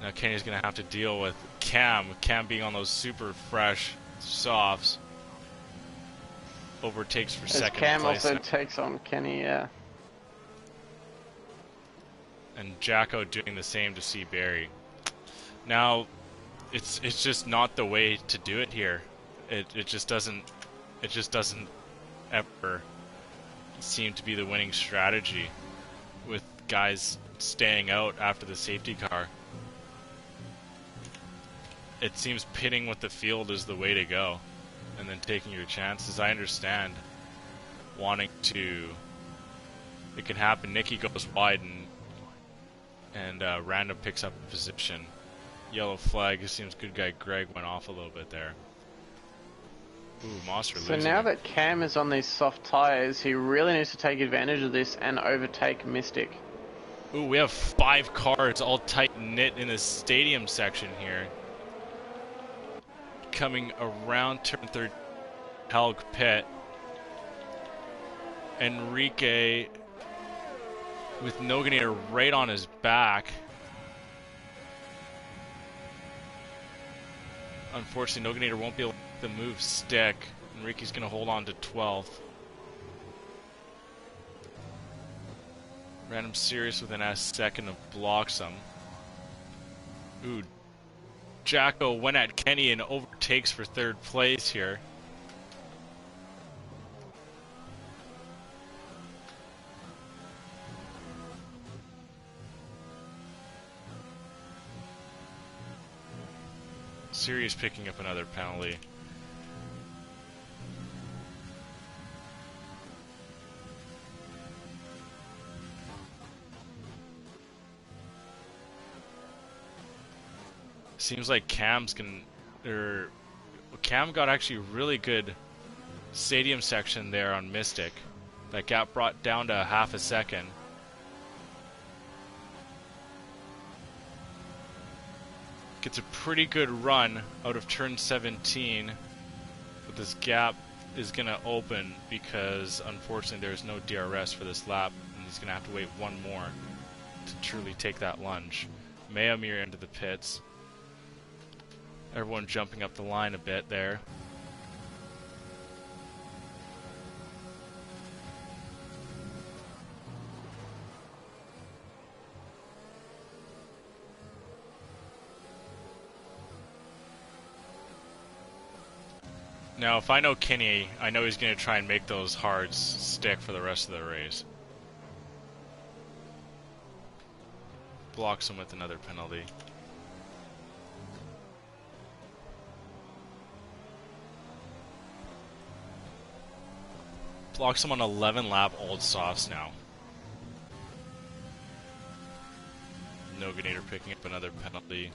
Now Kenny's going to have to deal with Cam. Cam being on those super fresh softs. Overtakes for second Cam place. Cam also takes on Kenny, yeah. And Jacko doing the same to Seabury. Now, it's just not the way to do it here. It just doesn't ever seem to be the winning strategy with guys staying out after the safety car. It seems pitting with the field is the way to go, and then taking your chances. I understand wanting to. It can happen. Nicky goes wide and Random picks up a position. Yellow flag. It seems good guy Greg went off a little bit there. Ooh, Mosser losing. So now that Cam is on these soft tires, he really needs to take advantage of this and overtake Mystic. Ooh, we have 5 cars all tight knit in the stadium section here. Coming around turn 3, Helg pit. Enrique with Noganator right on his back. Unfortunately, Noganator won't be able to let the move stick. Enrique's going to hold on to 12th. Random Serious with an S second of blocks him. Ooh, Jacko went at Kenny and overtakes for 3rd place here. Sirius picking up another penalty. Seems like Cam got actually really good stadium section there on Mystic. That gap brought down to half a second. Gets a pretty good run out of turn 17, but this gap is going to open because unfortunately there's no DRS for this lap, and he's going to have to wait one more to truly take that lunge. Mayamir into the pits. Everyone jumping up the line a bit there. Now, if I know Kenny, I know he's going to try and make those hards stick for the rest of the race. Blocks him with another penalty. Blocks him on 11 lap old softs now. Noganator picking up another penalty.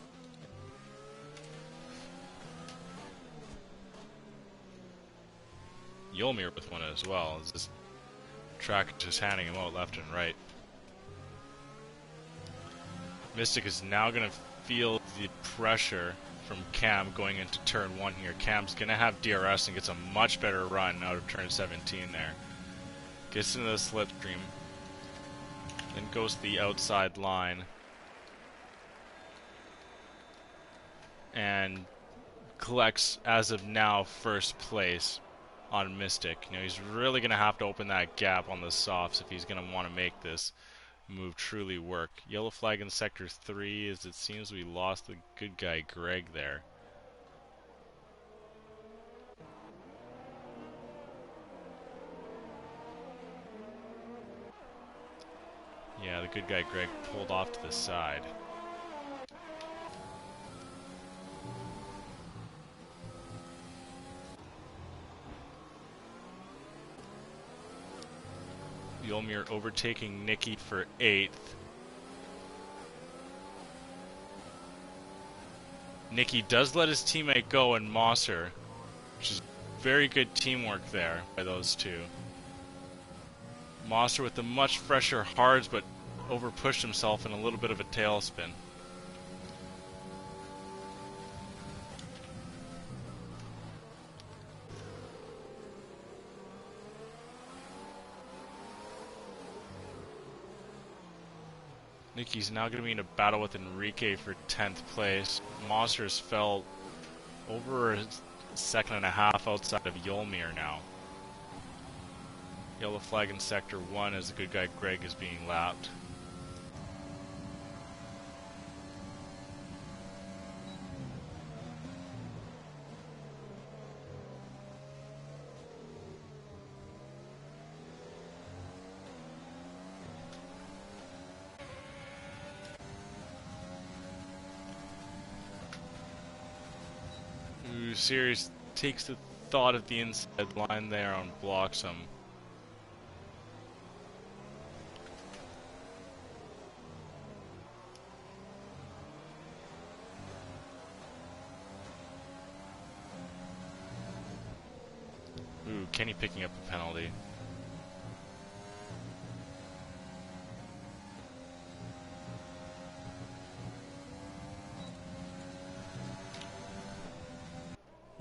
Yolmir with one as well. track, just handing him out left and right. Mystic is now going to feel the pressure from Cam going into turn 1 here. Cam's going to have DRS and gets a much better run out of turn 17 there. Gets into the slipstream. Then goes to the outside line. And collects, as of now, first place on Mystic. You know, he's really going to have to open that gap on the softs if he's going to want to make this move truly work. Yellow flag in sector 3, as it seems we lost the good guy Greg there. Yeah, the good guy Greg pulled off to the side. Yolmir overtaking Nicky for 8th. Nicky does let his teammate go and Mosser, which is very good teamwork there by those two. Mosser with the much fresher hards, but overpushed himself in a little bit of a tailspin. Nicky's now going to be in a battle with Enrique for 10th place. Mosser's fell over a second and a half outside of Yolmir now. Yellow flag in sector 1 as the good guy Greg is being lapped. Series takes the thought of the inside line there and blocks him. Ooh, Kenny picking up a penalty.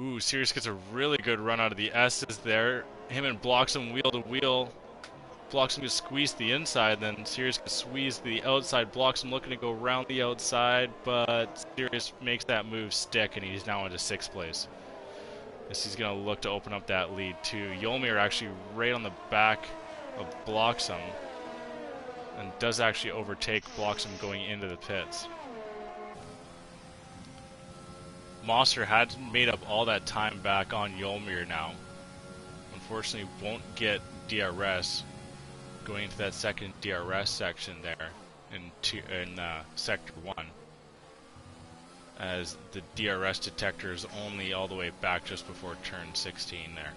Ooh, Sirius gets a really good run out of the S's there. Him and blocks him wheel to wheel. Blocks him to squeeze the inside, then Sirius can squeeze the outside. Blocks him looking to go around the outside, but Sirius makes that move stick and he's now into 6th place. Guess he's going to look to open up that lead too. Yolmir actually right on the back of blocks him and does actually overtake blocks him going into the pits. Mosser had made up all that time back on Yolmir now. Unfortunately, won't get DRS going into that second DRS section there in sector 1. As the DRS detector is only all the way back just before turn 16 there.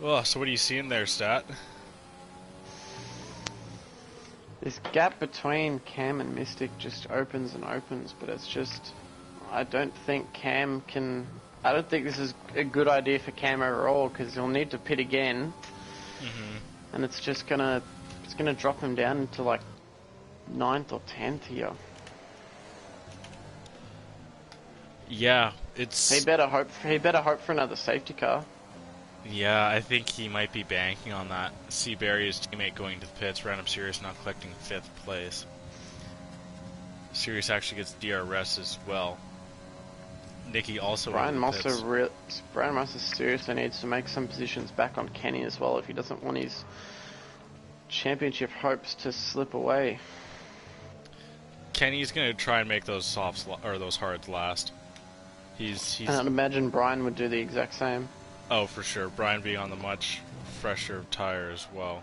Well, so what are you seeing there, Stat? This gap between Cam and Mystic just opens and opens, but it's just... I don't think Cam can... I don't think this is a good idea for Cam overall, because he'll need to pit again. And it's just gonna... It's gonna drop him down into like 9th or 10th here. Yeah, it's... He better hope for another safety car. Yeah, I think he might be banking on that. Seabury, his teammate, going to the pits. Random Sirius now collecting 5th place. Sirius actually gets DRS as well. Nicky also BrianMosser seriously needs to make some positions back on Kenny as well if he doesn't want his championship hopes to slip away. Kenny's going to try and make those softs or those hards last. He's And I'd imagine Brian would do the exact same. Oh, for sure. Brian being on the much fresher tire as well.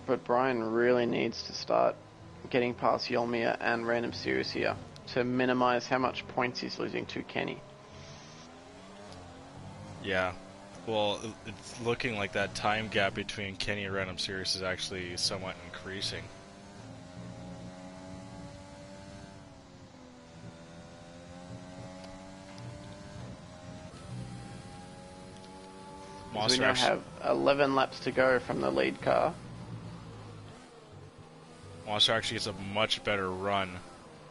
But Brian really needs to start getting past Yolmir and Random Sirius here. to minimize how much points he's losing to Kenny. Yeah. Well, it's looking like that time gap between Kenny and Random Series is actually somewhat increasing. We now have 11 laps to go from the lead car. Mosser actually gets a much better run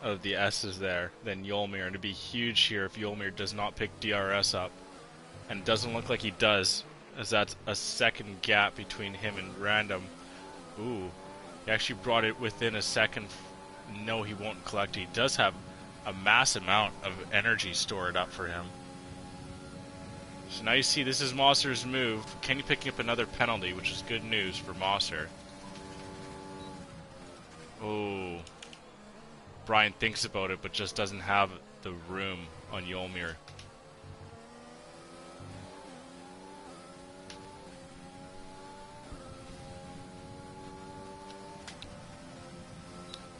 of the S's there than Yolmir, and it'd be huge here if Yolmir does not pick DRS up. And it doesn't look like he does, as that's a second gap between him and Random. Ooh, he actually brought it within a second. No, he won't collect it. He does have a mass amount of energy stored up for him. So now you see this is Mosser's move. Kenny picking up another penalty, which is good news for Mosser. Oh, Brian thinks about it, but just doesn't have the room on Yolmir.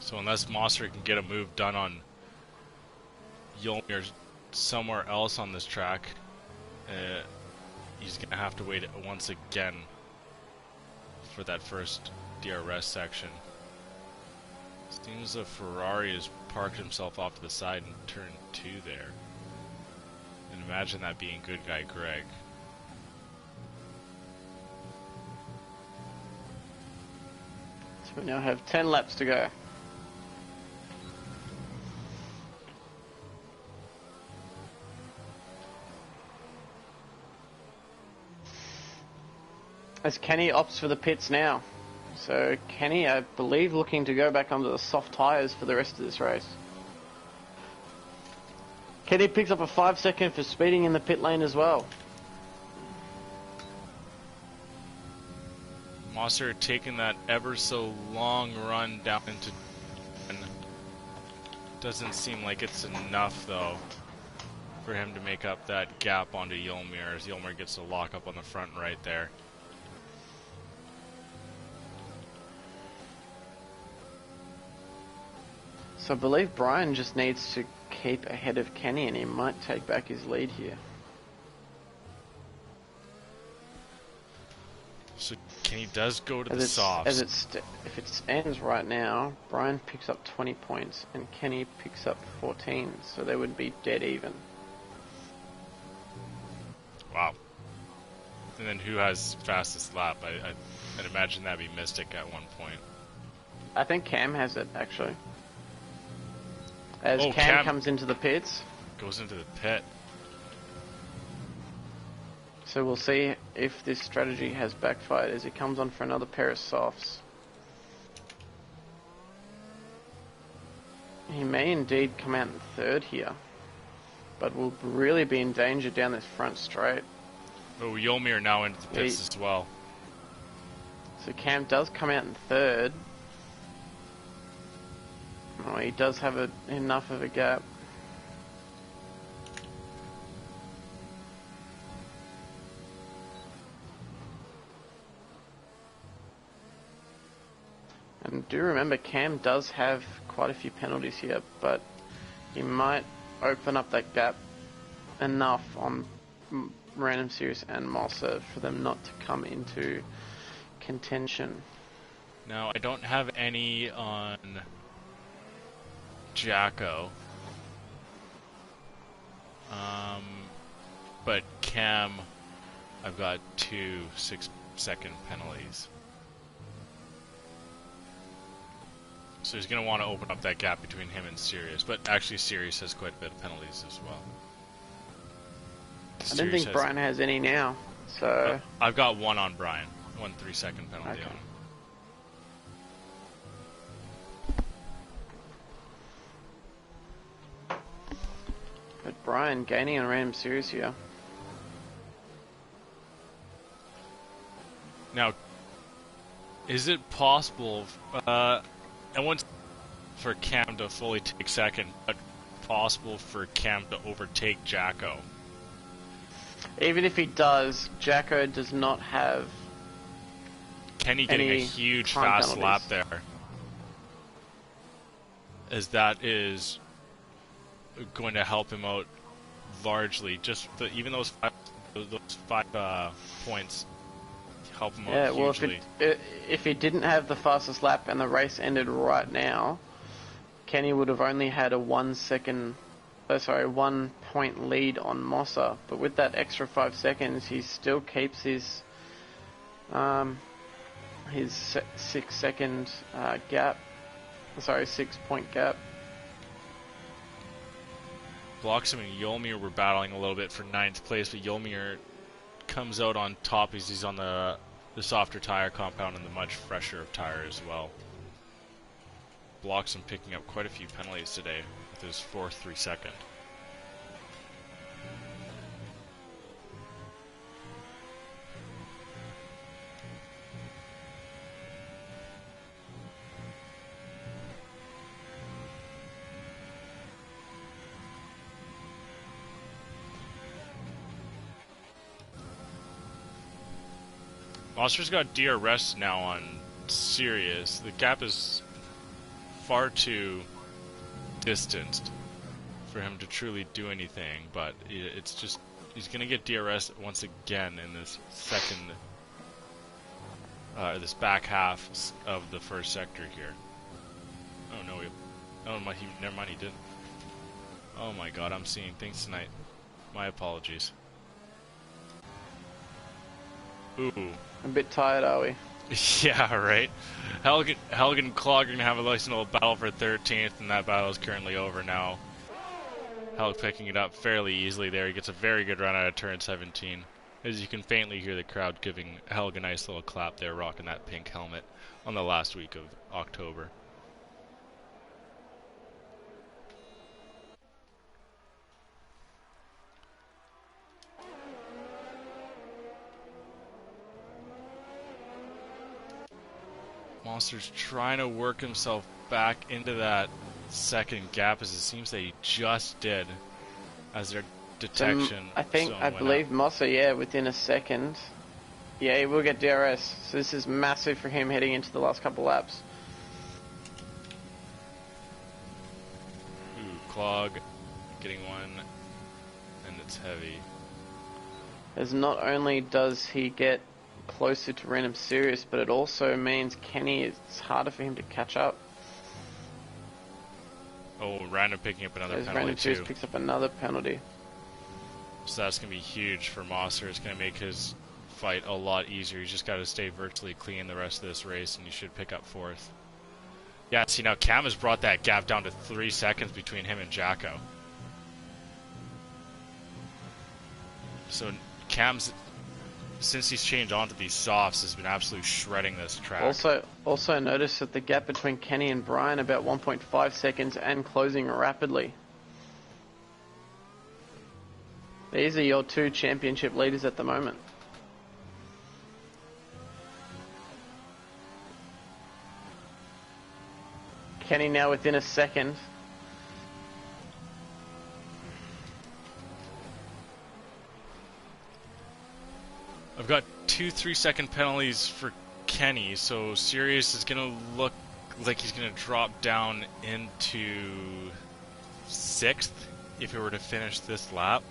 So unless Mosser can get a move done on Yolmir somewhere else on this track, he's going to have to wait once again for that first DRS section. Seems the Ferrari has parked himself off to the side in turn 2 there. And imagine that being good guy Greg. So we now have 10 laps to go. As Kenny opts for the pits now. So Kenny, I believe, looking to go back onto the soft tyres for the rest of this race. Kenny picks up a 5-second for speeding in the pit lane as well. Mosser taking that ever so long run down into... Doesn't seem like it's enough, though, for him to make up that gap onto Yolmir, as Yolmir gets a lock up on the front right there. So I believe Brian just needs to keep ahead of Kenny, and he might take back his lead here. So Kenny does go to the softs. If it ends right now, Brian picks up 20 points and Kenny picks up 14, so they would be dead even. Wow. And then who has fastest lap? I'd imagine that'd be Mystic at one point. I think Cam has it, actually. As Cam comes into the pits. Goes into the pit. So we'll see if this strategy has backfired as he comes on for another pair of softs. He may indeed come out in third here, but will really be in danger down this front straight. Oh, Yolmir now into the pits as well. So Cam does come out in third. Oh, he does have enough of a gap. And do remember, Cam does have quite a few penalties here, but he might open up that gap enough on Random Series and Mosser for them not to come into contention. Now, I don't have any on Jacko. But Cam, I've got 2 6-second penalties. So he's going to want to open up that gap between him and Sirius. But actually, Sirius has quite a bit of penalties as well. I don't think Brian has any now. So I've got 1 on Brian. 1 3-second penalty on him. But Brian gaining on Random Series here. Now, is it possible, I want for Cam to fully take second, but possible for Cam to overtake Jacko? Even if he does, Jacko does not have Kenny getting a huge fast lap there. As that is going to help him out largely. Just even those five points help him out hugely. Well, if he didn't have the fastest lap and the race ended right now, Kenny would have only had a 1 point lead on Mosser. But with that extra 5 seconds, he still keeps his 6 second gap. Sorry, 6 point gap. Bloxham and Yolmir were battling a little bit for 9th place, but Yolmir comes out on top as he's on the softer tire compound and the much fresher of tire as well. Bloxham picking up quite a few penalties today with his 4th 3 second. Mosser's got DRS now on Sirius. The gap is far too distanced for him to truly do anything, but it's just he's gonna get DRS once again in this this back half of the first sector here. Oh no, never mind, he didn't. Oh my god, I'm seeing things tonight. My apologies. Ooh. A bit tired, are we? Yeah, right. Helgen and Clog are going to have a nice little battle for 13th, and that battle is currently over now. Helg picking it up fairly easily there. He gets a very good run out of turn 17. As you can faintly hear the crowd giving Helg a nice little clap there, rocking that pink helmet on the last week of October. Monster's trying to work himself back into that second gap, as it seems that he just did, as their detection. I believe Mosser, within a second. Yeah, he will get DRS. So this is massive for him heading into the last couple laps. Ooh, Clog getting one, and it's heavy. As not only does he get closer to Random Sirius, but it also means Kenny, it's harder for him to catch up. Oh, Random picking up another penalty Random too. Sirius picks up another penalty. So that's going to be huge for Mosser. It's going to make his fight a lot easier. He's just got to stay virtually clean the rest of this race, and he should pick up 4th. Yeah, see now Cam has brought that gap down to 3 seconds between him and Jacko. So Cam's, since he's changed onto these softs, has been absolutely shredding this track. Also notice that the gap between Kenny and Brian about 1.5 seconds and closing rapidly. These are your 2 championship leaders at the moment. Kenny now within a second. I've got 2 3-second penalties for Kenny, so Sirius is going to look like he's going to drop down into 6th if he were to finish this lap.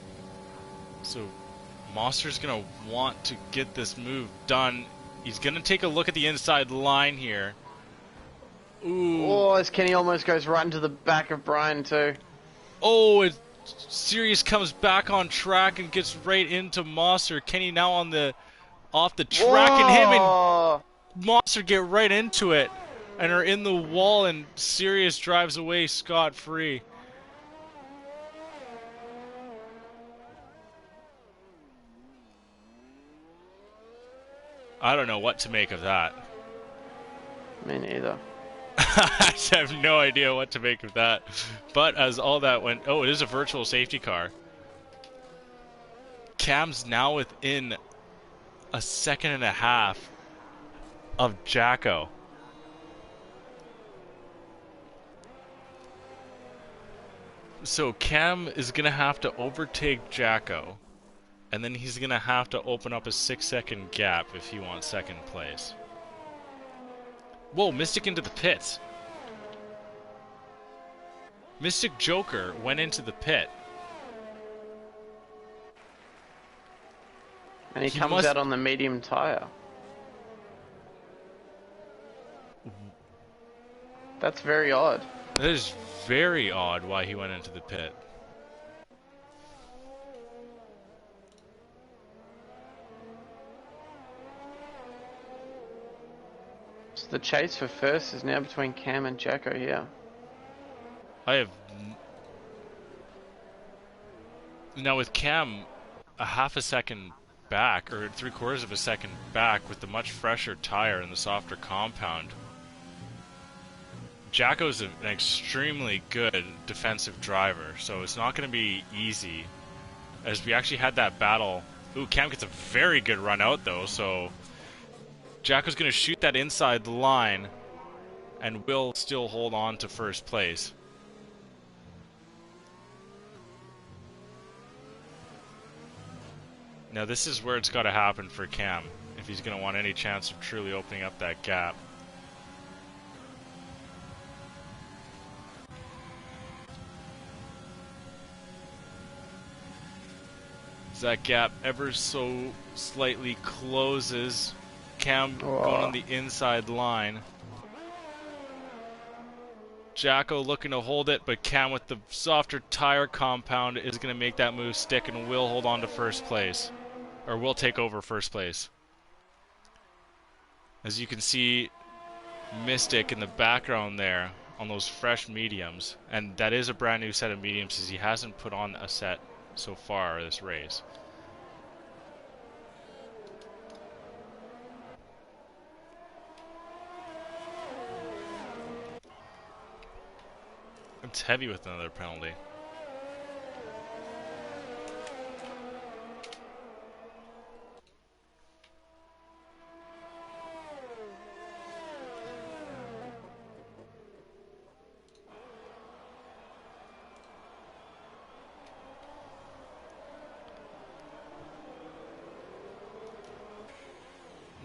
So Monster's going to want to get this move done. He's going to take a look at the inside line here. Ooh. Oh, as Kenny almost goes right into the back of Brian too. Oh, Sirius comes back on track and gets right into Monster. Kenny now on the off the track. Whoa. And him and Monster get right into it and are in the wall, and Sirius drives away scot-free. I don't know what to make of that. Me neither. I have no idea what to make of that. But as all that went... Oh, it is a virtual safety car. Cam's now within a 1.5 seconds of Jacko. So Cam is going to have to overtake Jacko, and then he's going to have to open up a 6-second gap if he wants 2nd place. Whoa, Mystic into the pits. Mystic Joker went into the pit. And he comes out on the medium tyre. That's very odd. That is very odd why he went into the pit. So the chase for first is now between Cam and Jacko here. Now with Cam a half a second back, or 3/4 of a second back, with the much fresher tire and the softer compound, Jacko's an extremely good defensive driver, so it's not going to be easy. As we actually had that battle. Ooh, Cam gets a very good run out though, so Jacko's going to shoot that inside the line and will still hold on to first place. Now this is where it's got to happen for Cam if he's going to want any chance of truly opening up that gap. As that gap ever so slightly closes, Cam going on the inside line. Jacko looking to hold it, but Cam with the softer tire compound is going to make that move stick and will hold on to first place. Or will take over first place. As you can see, Mystic in the background there on those fresh mediums. And that is a brand new set of mediums, as he hasn't put on a set so far this race. It's heavy with another penalty.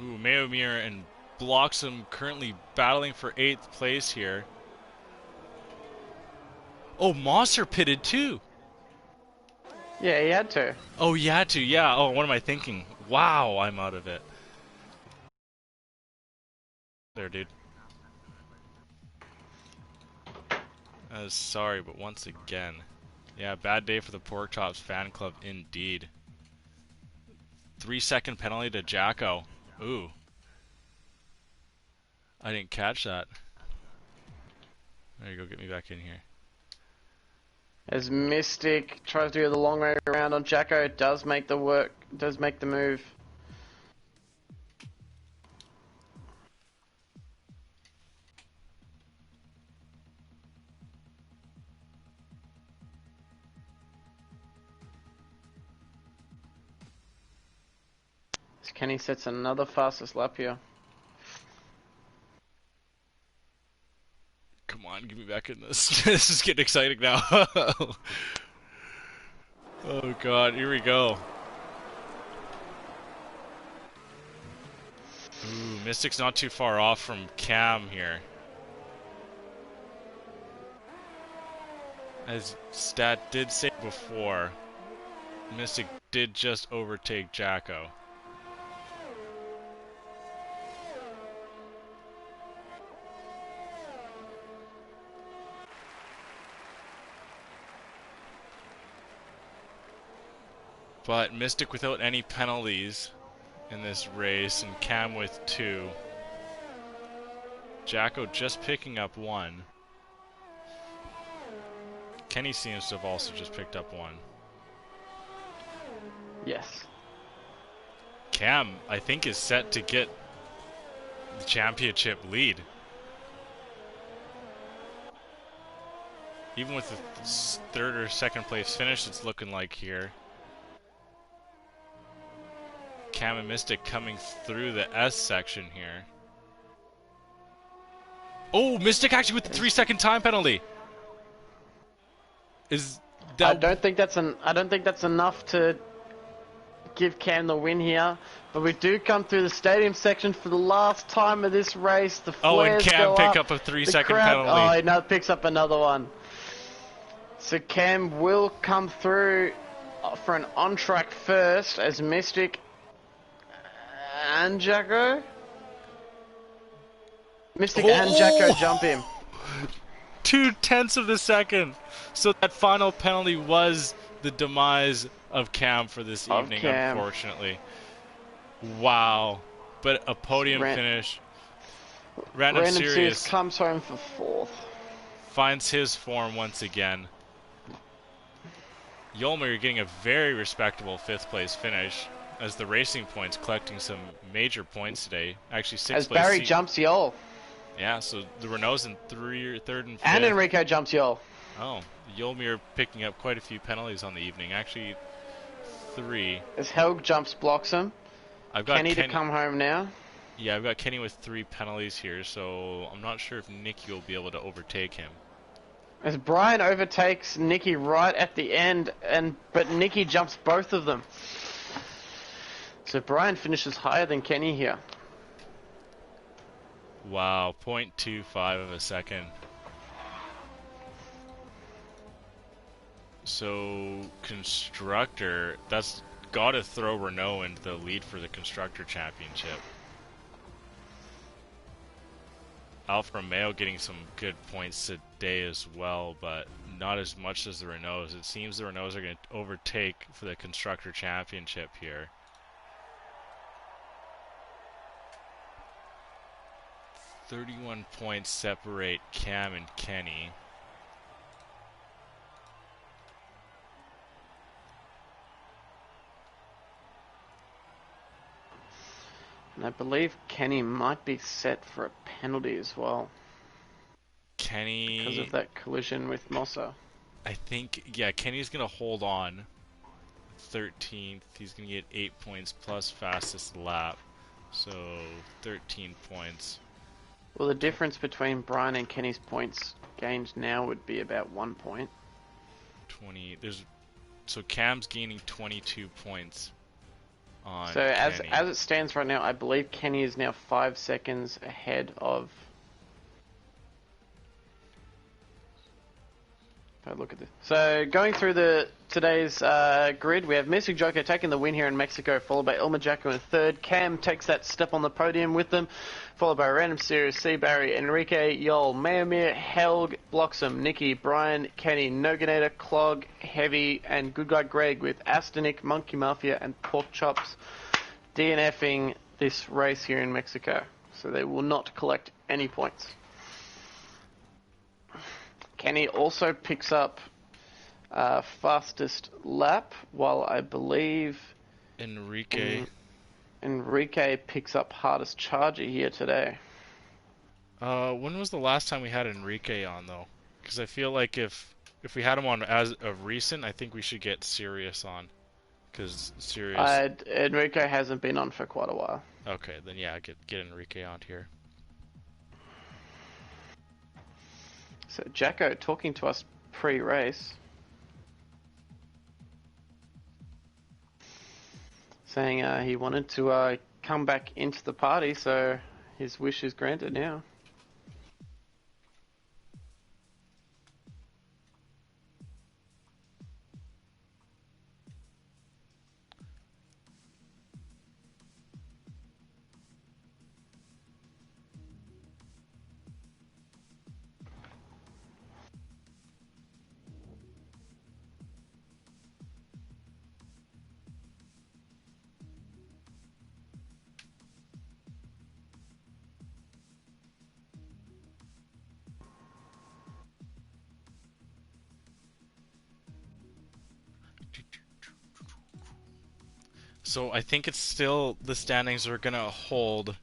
Ooh, Mayomir and Bloxham currently battling for 8th place here. Oh, Mosser pitted too. Yeah, he had to. Oh, he had to, yeah. Oh, what am I thinking? Wow, I'm out of it. There, dude. Sorry, but once again. Yeah, bad day for the Pork Chops fan club indeed. 3-second penalty to Jacko. Ooh. I didn't catch that. There you go, get me back in here. As Mystic tries to do the long way around on Jacko, does make the move. As Kenny sets another fastest lap here. Come on, get me back in this. This is getting exciting now. Oh god, here we go. Ooh, Mystic's not too far off from Cam here. As Stat did say before, Mystic did just overtake Jacko. But Mystic without any penalties in this race, and Cam with 2. Jacko just picking up 1. Kenny seems to have also just picked up 1. Yes. Cam, I think, is set to get the championship lead. Even with the 3rd or 2nd place finish, it's looking like here. Cam and Mystic coming through the S section here. Oh, Mystic actually with the 3-second time penalty. Is that? I don't think that's enough to give Cam the win here. But we do come through the stadium section for the last time of this race. The flares and Cam go pick up a 3-second crowd, penalty. Oh, no, picks up another one. So Cam will come through for an on-track first as Mystic and Jacko. Mystic and Jacko jump him. 0.2 of a second. So that final penalty was the demise of Cam for this evening, unfortunately. Wow. But a podium finish. Random Serious comes home for 4th. Finds his form once again. Yolmer getting a very respectable 5th place finish as the Racing Points collecting some major points today. Actually, 6th as place. Barry jumps Yol. Yeah, so the Renault's in 3rd and 5th. And Enrico jumps Yol. Oh, Yolmer picking up quite a few penalties on the evening. Actually, 3. As Helg jumps, blocks him. I've got Kenny to come home now. Yeah, I've got Kenny with 3 penalties here, so I'm not sure if Nicky will be able to overtake him. As Brian overtakes Nicky right at the end, but Nicky jumps both of them. So Brian finishes higher than Kenny here. Wow, 0.25 of a second. So, Constructor, that's got to throw Renault into the lead for the Constructor Championship. Alfa Romeo getting some good points today as well, but not as much as the Renaults. It seems the Renaults are going to overtake for the Constructor Championship here. .31 points separate Cam and Kenny. And I believe Kenny might be set for a penalty as well. Kenny... because of that collision with Mosser. I think, yeah, Kenny's going to hold on. 13th. He's going to get 8 points plus fastest lap. So, 13 points. Well, the difference between Brian and Kenny's points gained now would be about 1 point. 20. So Cam's gaining 22 points on So Kenny. as it stands right now, I believe Kenny is now 5 seconds ahead of... If I look at this. So going through today's grid, we have Mystic Joker taking the win here in Mexico, followed by Elmer Jacko in 3rd. Cam takes that step on the podium with them, followed by Random Series, C. Barry, Enrique, Yol, Mayamir, Helg, Bloxham, Nicky, Brian, Kenny, Noganator, Clog, Heavy, and Good Guy Greg with Astonic, Monkey Mafia, and Pork Chops DNFing this race here in Mexico. So they will not collect any points. Kenny also picks up fastest lap, while I believe Enrique picks up hardest charger here today. When was the last time we had Enrique on, though? Because I feel like if we had him on as of recent, I think we should get Sirius on. Because Sirius... Enrique hasn't been on for quite a while. Okay, then yeah, get Enrique on here. So Jacko talking to us pre-race, saying he wanted to come back into the party, so his wish is granted now. So I think it's still the standings are gonna hold,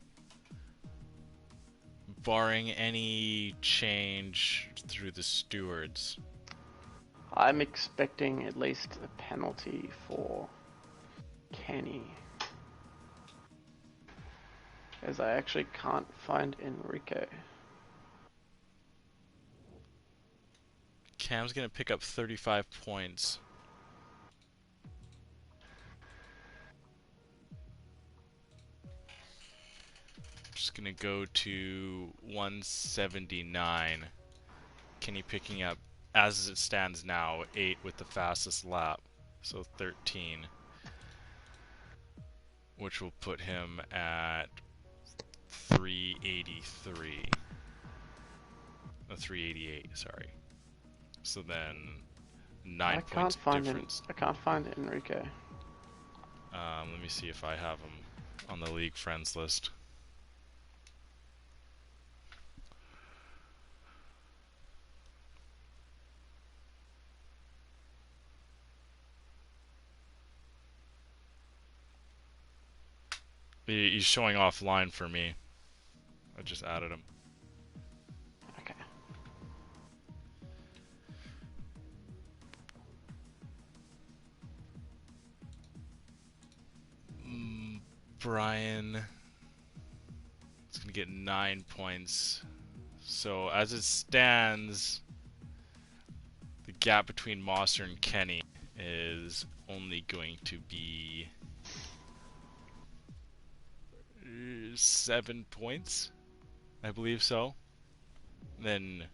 barring any change through the stewards. I'm expecting at least a penalty for Kenny, as I actually can't find Enrique. Cam's gonna pick up 35 points. Just gonna go to 179. Kenny picking up as it stands now, 8 with the fastest lap, so 13, which will put him at 383. 388, sorry. So then 9 points difference. I can't find Enrique. Let me see if I have him on the league friends list. He's showing offline for me. I just added him. Okay. Brian is going to get 9 points. So as it stands, the gap between Mosser and Kenny is only going to be 7 points, I believe so. Then,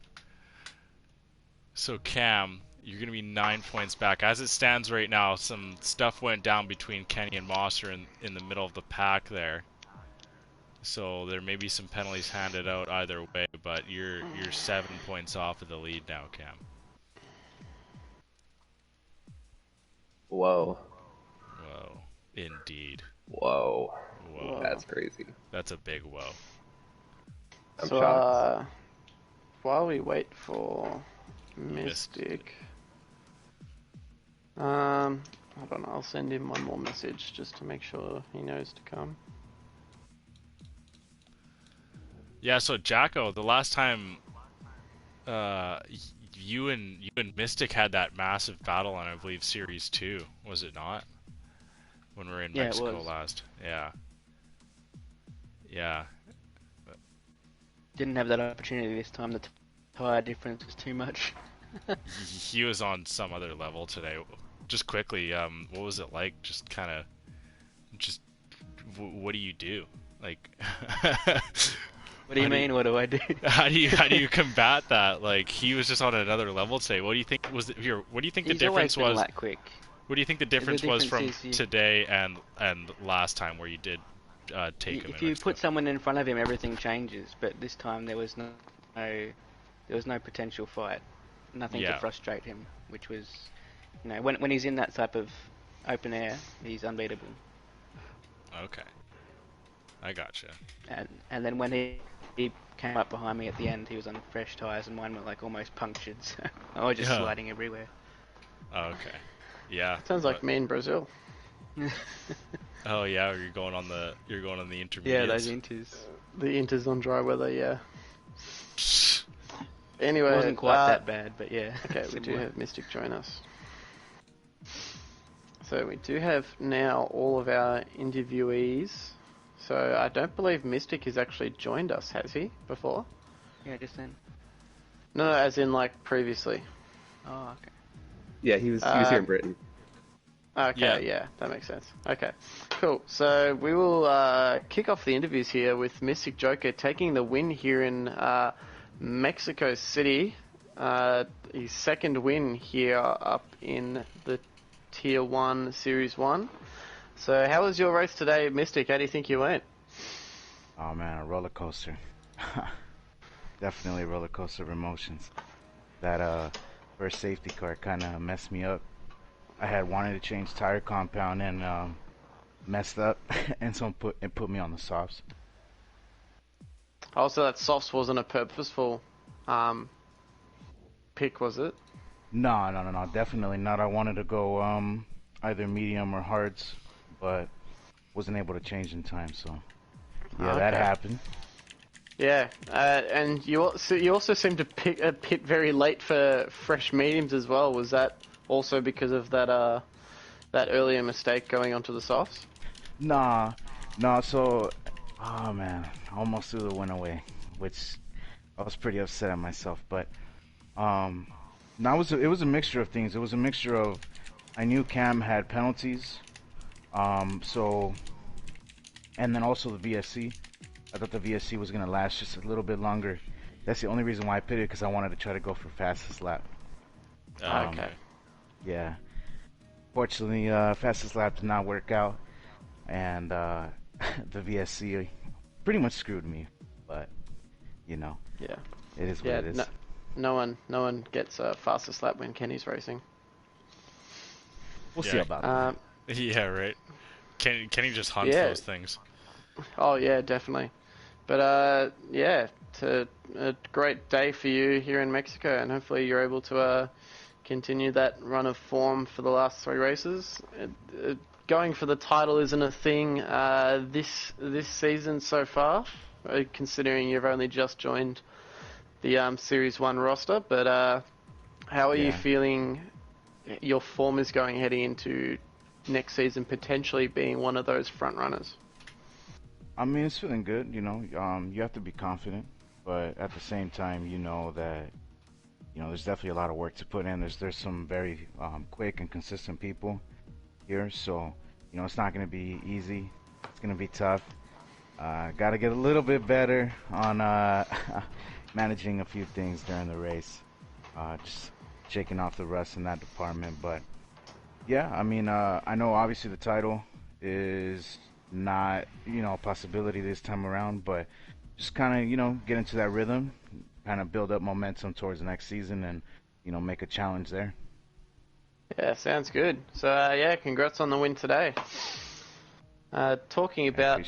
so Cam, you're going to be 9 points back. As it stands right now, some stuff went down between Kenny and Mosser in the middle of the pack there. So there may be some penalties handed out either way, but you're 7 points off of the lead now, Cam. Whoa. Whoa. Indeed. Whoa. Whoa. That's crazy. That's a big whoa. I'm so, shocked. While we wait for Mystic, hold on, I'll send him one more message just to make sure he knows to come. Yeah, so Jacko, the last time you and Mystic had that massive battle on, I believe, Series 2, was it not? When we were in Mexico last. Yeah. Yeah. Didn't have that opportunity this time. The tire difference was too much. He was on some other level today. Just quickly, what was it like? Just kind of, what do you do? Like, What do you mean? What do I do? How do you combat that? Like, he was just on another level today. What do you think was here? What do you think the difference was? That quick. What do you think the difference was from today and last time where you did take him? If you put someone in front of him, everything changes. But this time there was no potential fight, nothing to frustrate him, which was, when he's in that type of open air, he's unbeatable. Okay, I gotcha. And then when he came up behind me at the end, he was on fresh tires, and mine were like almost punctured. So I was just sliding everywhere. Okay, yeah. Sounds like me in Brazil. Oh yeah, you're going on the intermediates. Yeah, those inters. The inters on dry weather, yeah. Anyway, it wasn't quite that bad, but yeah. Okay, we do have Mystic join us. So we do have now all of our interviewees. So I don't believe Mystic has actually joined us, has he, before? Yeah, just then. No, as in like previously. Oh, okay. Yeah, he was here in Britain. Okay, yeah, that makes sense. Okay, cool. So we will kick off the interviews here with Mystic Joker taking the win here in Mexico City. His second win here up in the Tier 1 Series 1. So how was your race today, Mystic? How do you think you went? Oh man, a roller coaster. Definitely a roller coaster of emotions. That first safety car kind of messed me up. I had wanted to change tire compound and messed up, and so it put me on the softs. Oh, so that softs wasn't a purposeful pick, was it? No, definitely not. I wanted to go either medium or hards, but wasn't able to change in time, so yeah, that happened. Yeah, and you also seemed to pit very late for fresh mediums as well. Was that also because of that earlier mistake going onto the softs? No. So, oh man, I almost threw the win away, which I was pretty upset at myself. But no, it was a mixture of things. It was a mixture of I knew Cam had penalties, so, and then also the VSC. I thought the VSC was gonna last just a little bit longer. That's the only reason why I pitted, because I wanted to try to go for fastest lap. Okay. Yeah. Fortunately, fastest lap did not work out, and the VSC pretty much screwed me. But Yeah. it is what it is. No one gets a fastest lap when Kenny's racing. We'll see about that. Yeah, right. Can he just hunt those things? Oh yeah, definitely. But it's a great day for you here in Mexico, and hopefully you're able to continue that run of form for the last 3 races. Going for the title isn't a thing this season so far, considering you've only just joined the Series 1 roster. But how are you feeling your form is going heading into next season, potentially being one of those front runners? I mean, it's feeling good, you know. You have to be confident, but at the same time, you know that, you know, there's definitely a lot of work to put in. There's some very quick and consistent people here, so, you know, it's not going to be easy. It's going to be tough. Got to get a little bit better on managing a few things during the race. Just shaking off the rust in that department, but yeah, I mean, I know obviously the title is not, you know, a possibility this time around, but just kind of, you know, get into that rhythm, kind of build up momentum towards the next season, and, you know, make a challenge there. Yeah, sounds good. So congrats on the win today. Talking about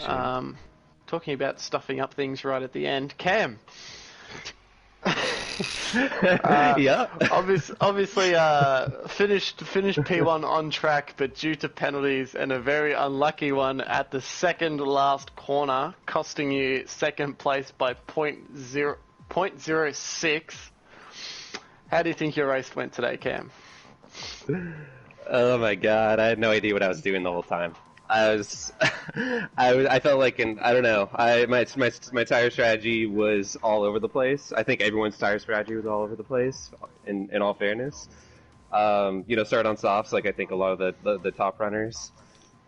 stuffing up things right at the end, Cam. Yeah. Obviously, finished P1 on track, but due to penalties and a very unlucky one at the second last corner, costing you second place by 0.06. How do you think your race went today, Cam? Oh my god, I had no idea what I was doing the whole time. I felt like I don't know. My tire strategy was all over the place. I think everyone's tire strategy was all over the place. In all fairness, you know, started on softs like I think a lot of the top runners,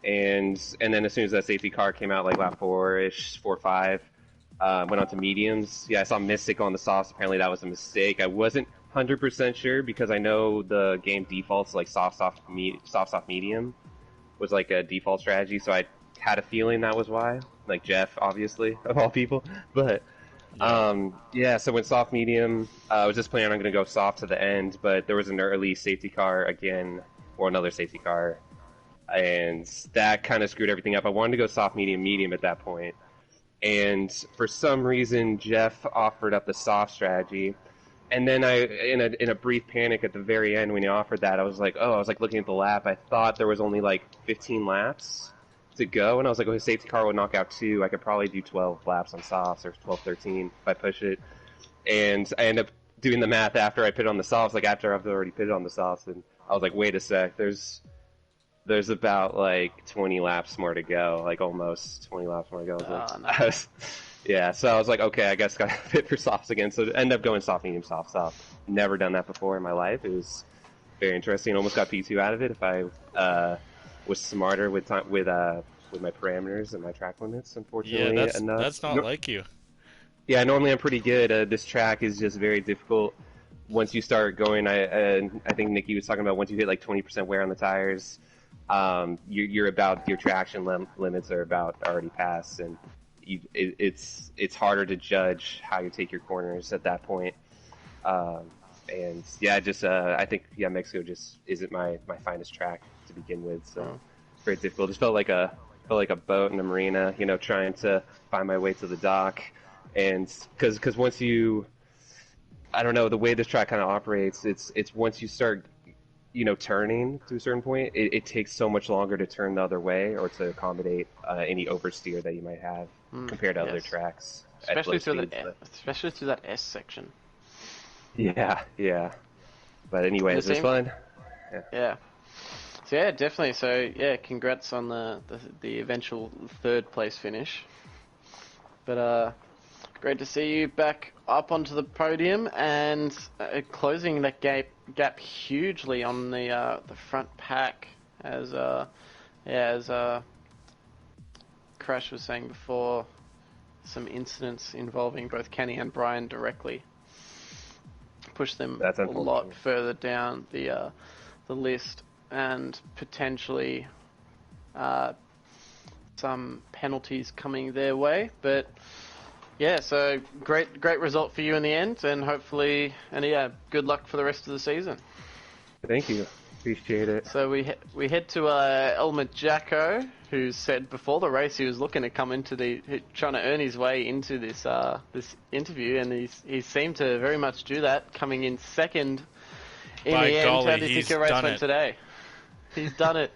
and then as soon as that safety car came out, like lap 4-ish, 4-5, went on to mediums. Yeah, I saw Mystic on the softs. Apparently that was a mistake. I wasn't 100% sure because I know the game defaults like soft medium was like a default strategy, so I had a feeling that was why. Like Jeff, obviously, of all people. But so went soft medium. I was just planning on going to go soft to the end, but there was an early safety car again, or another safety car, and that kind of screwed everything up. I wanted to go soft medium at that point, and for some reason Jeff offered up the soft strategy. And then in a brief panic at the very end when he offered that, I was like looking at the lap. I thought there was only like 15 laps to go, and I was like, his safety car would knock out 2. I could probably do 12 laps on softs, or 12, 13 if I push it. And I ended up doing the math after I put it on the softs, like after I've already put it on the softs, and I was like, wait a sec, there's about like 20 laps more to go, like almost 20 laps more to go. Yeah, so I was like, okay, I guess got to fit for softs again. So I ended up going soft, medium, soft. Never done that before in my life. It was very interesting. Almost got P2 out of it if I was smarter with my parameters and my track limits. Unfortunately, that's not like you. Yeah, normally I'm pretty good. This track is just very difficult. Once you start going, I think Nikki was talking about once you hit like 20% wear on the tires, your traction limits are about already passed, and it's harder to judge how you take your corners at that point. And yeah, I think Mexico just isn't my finest track to begin with, so very difficult. Just felt like a boat in a marina, you know, trying to find my way to the dock, and because once you, I don't know, the way this track kind of operates, it's once you start, you know, turning to a certain point, it takes so much longer to turn the other way or to accommodate any oversteer that you might have compared to other tracks. Especially through that S section. Yeah. But anyways, it was fun. Yeah. So yeah, definitely. So yeah, congrats on the eventual 3rd place finish. But great to see you back up onto the podium and closing that gap hugely on the front pack, as Crash was saying before, some incidents involving both Kenny and Brian directly push them That's a lot unfortunate. further down the list, and potentially some penalties coming their way. But yeah, so great result for you in the end, and hopefully, and yeah, good luck for the rest of the season. Thank you. Appreciate it. So we head to Elmer Jacko, who said before the race he was looking to come into trying to earn his way into this this interview, and he seemed to very much do that, coming in second in By the end. golly, How do you think your race done went it. today? He's done it.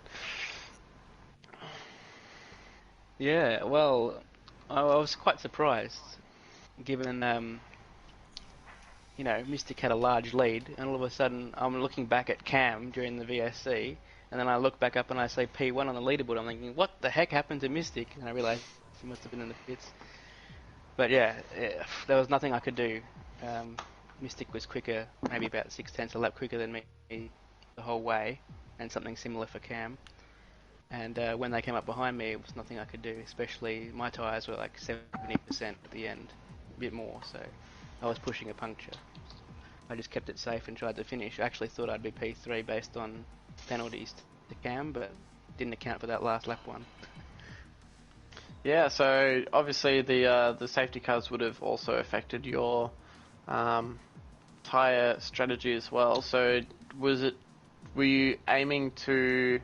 Yeah, well, I was quite surprised, given you know, Mystic had a large lead, and all of a sudden I'm looking back at Cam during the VSC, and then I look back up and I say P1 on the leaderboard. I'm thinking, what the heck happened to Mystic? And I realised he must have been in the pits. But yeah, there was nothing I could do. Mystic was quicker, maybe about 6/10 a lap quicker than me the whole way, and something similar for Cam. And when they came up behind me, it was nothing I could do, especially my tyres were like 70% at the end, a bit more, so I was pushing a puncture. I just kept it safe and tried to finish. I actually thought I'd be P3 based on penalties to Cam, but didn't account for that last lap one. Yeah, so obviously the safety cars would have also affected your tyre strategy as well. So were you aiming to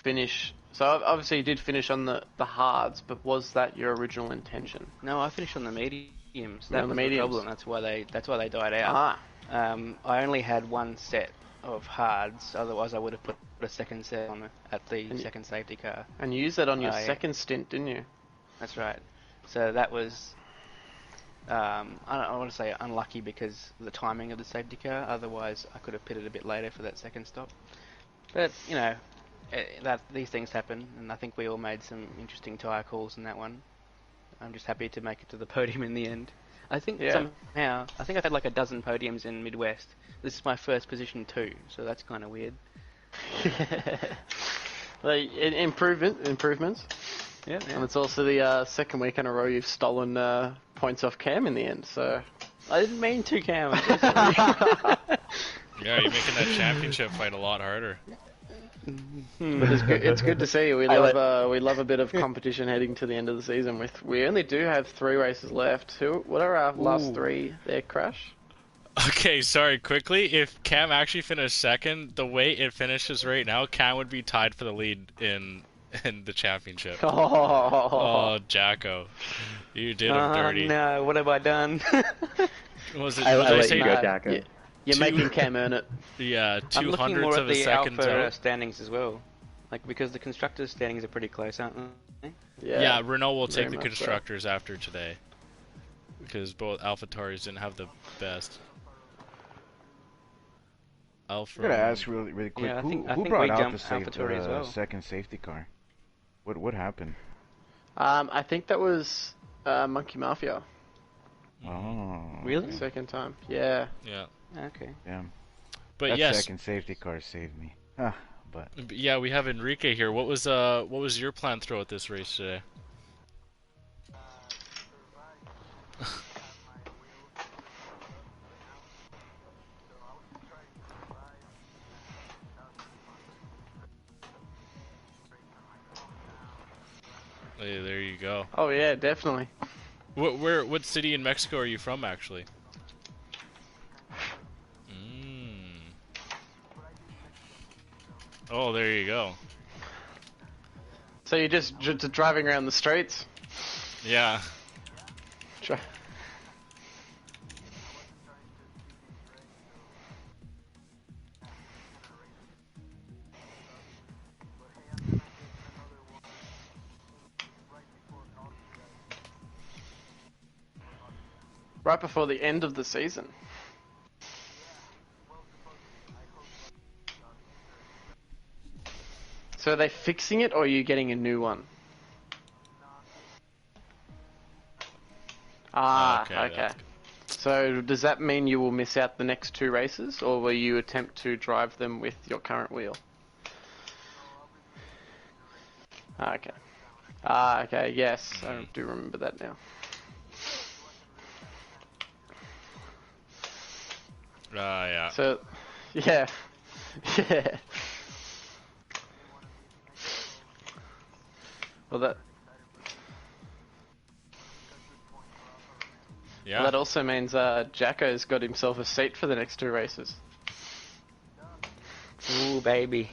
finish? So obviously you did finish on the hards, but was that your original intention? No, I finished on the mediums. That On the was mediums. the problem. That's why they died out. I only had one set of hards. Otherwise, I would have put a second set on at the second safety car. And you used that on your second stint, didn't you? That's right. So that was, I don't want to say unlucky because of the timing of the safety car. Otherwise, I could have pitted a bit later for that second stop. But you know, these things happen, and I think we all made some interesting tyre calls in that one. I'm just happy to make it to the podium in the end. I think somehow, I think I've had like a dozen podiums in Midwest. This is my first position too, so that's kind of weird. Improvements. Yeah. And it's also the second week in a row you've stolen points off Cam in the end, so... I didn't mean to, Cam. Yeah, you're making that championship fight a lot harder. It's good to see. We love a bit of competition heading to the end of the season. We only do have 3 races left. What are our last 3 there, Crash? Okay, sorry, quickly, if Cam actually finished second, the way it finishes right now, Cam would be tied for the lead in the championship. Oh, Jacko. You did him dirty. No, what have I done? Was it, I was I let say you go, Jacko. You're making Cam earn it. Yeah, I'm looking more 200ths at of a the second Alpha out. standings as well. Like, because the constructors' standings are pretty close, aren't they? Yeah, Renault will take very the much constructors after today. Because both AlphaTauris didn't have the best. I gotta ask really quick. Yeah, I who think brought we out jumped the AlphaTauri as well. second safety car? What happened? I think that was Monkey Mafia. Oh, Really? Second time. Yeah. Yeah. Okay. yeah. But That yes, second safety car saved me. But yeah, we have Enrique here. What was your plan throughout this race today? Hey, there you go. Oh yeah, definitely. What city in Mexico are you from, actually? Oh, there you go. So you're just driving around the streets? Yeah. Right before the end of the season. So are they fixing it, or are you getting a new one? Okay. So does that mean you will miss out the next 2 races, or will you attempt to drive them with your current wheel? Okay. Okay, yes, I do remember that now. Yeah. So, yeah. Yeah. Well, Yeah. that also means Jacko's got himself a seat for the next 2 races. Ooh, baby.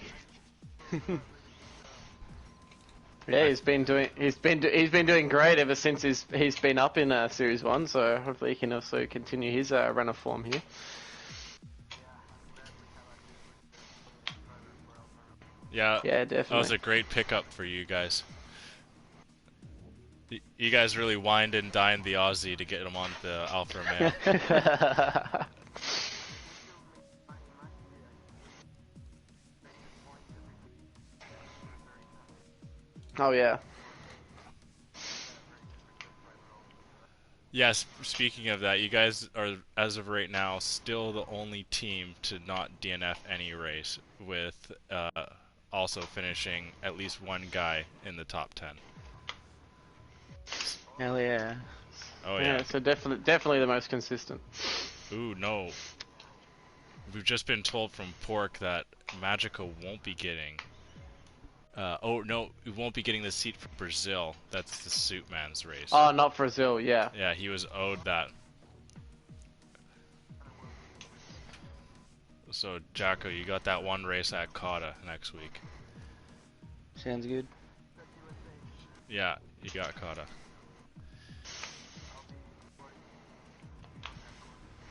Yeah, he's been doing great ever since he's been up in Series 1. So hopefully he can also continue his run of form here. Yeah. Yeah, definitely. That was a great pickup for you guys. You guys really wined and dined the Aussie to get him on the Alfa Romeo. Oh yeah. Yes, speaking of that, you guys are, as of right now, still the only team to not DNF any race, with also finishing at least one guy in the top 10. Hell yeah. Oh yeah. So definitely the most consistent. Ooh, no. We've just been told from Pork that Magico won't be getting... oh, no, we won't be getting the seat for Brazil. That's the Suitman's race. Oh, not Brazil, yeah. Yeah, he was owed that. So, Jacko, you got that one race at Kata next week. Sounds good. Yeah, you got Kata.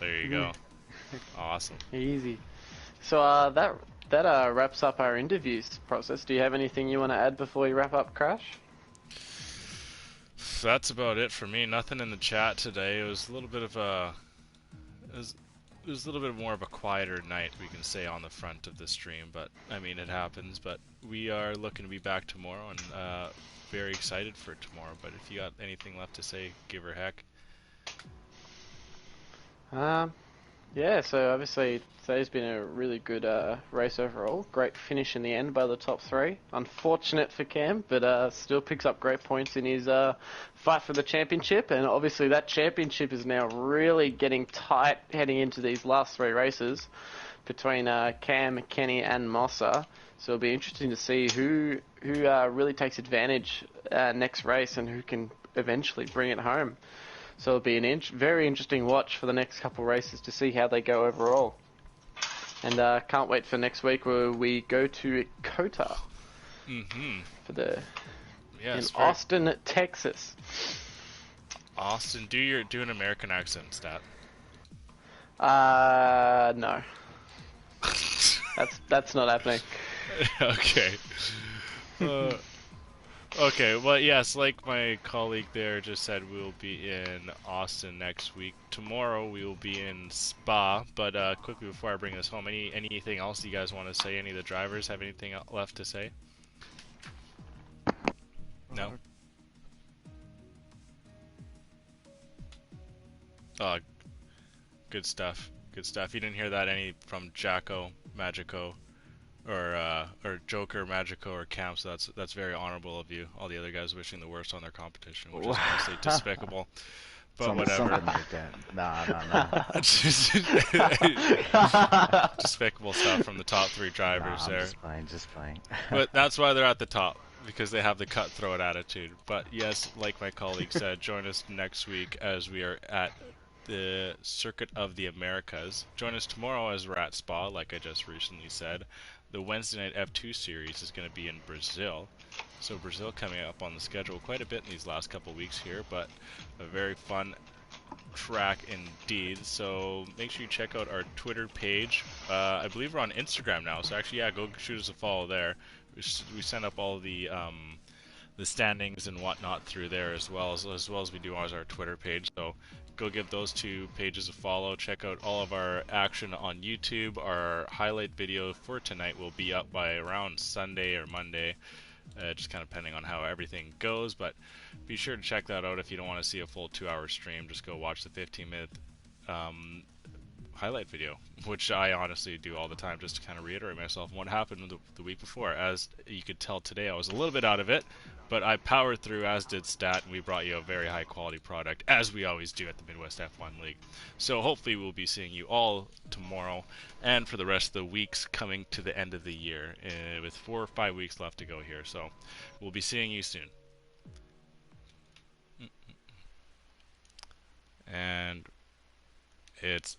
There you go. Awesome. Easy. So that wraps up our interviews process. Do you have anything you want to add before we wrap up, Crash? That's about it for me. Nothing in the chat today. It was a little bit of a... It was a little bit more of a quieter night, we can say, on the front of the stream, but I mean, it happens. But we are looking to be back tomorrow, and very excited for tomorrow. But if you got anything left to say, give her heck. Yeah, so obviously today's been a really good race overall. Great finish in the end by the top 3. Unfortunate for Cam, but still picks up great points in his fight for the championship. And obviously that championship is now really getting tight heading into these last 3 races between Cam, Kenny, and Mosser. So it'll be interesting to see who really takes advantage next race and who can eventually bring it home. So it'll be an very interesting watch for the next couple races to see how they go overall. And can't wait for next week where we go to Kota for the in Austin, Texas. Austin, do an American accent, Stat. No. That's not happening. Okay. Okay, well, yes, like my colleague there just said, we'll be in Austin next week. Tomorrow we will be in Spa, but quickly before I bring this home, anything else you guys want to say? Any of the drivers have anything left to say? No? Good stuff. Good stuff. You didn't hear that any from Jacko, Magico, or Joker, Magico, or Cam, so that's very honorable of you. All the other guys wishing the worst on their competition, which is honestly despicable. But whatever. Something like that. Nah. Despicable stuff from the top 3 drivers there. Just fine. But that's why they're at the top, because they have the cutthroat attitude. But yes, like my colleague said, join us next week as we are at the Circuit of the Americas. Join us tomorrow as we're at Spa, like I just recently said. The Wednesday night F2 series is going to be in Brazil. So Brazil coming up on the schedule quite a bit in these last couple weeks here, but a very fun track indeed. So make sure you check out our Twitter page. I believe we're on Instagram now, so actually, yeah, go shoot us a follow there. We send up all the standings and whatnot through there as well as we do on our Twitter page. So go give those 2 pages a follow. Check out all of our action on YouTube. Our highlight video for tonight will be up by around Sunday or Monday, just kind of depending on how everything goes. But be sure to check that out if you don't want to see a full 2-hour stream. Just go watch the 15-minute highlight video, which I honestly do all the time just to kind of reiterate myself what happened the week before. As you could tell today, I was a little bit out of it, but I powered through, as did Stat, and we brought you a very high quality product, as we always do at the Midwest F1 League. So hopefully we'll be seeing you all tomorrow and for the rest of the weeks coming to the end of the year, with 4 or 5 weeks left to go here. So we'll be seeing you soon. And it's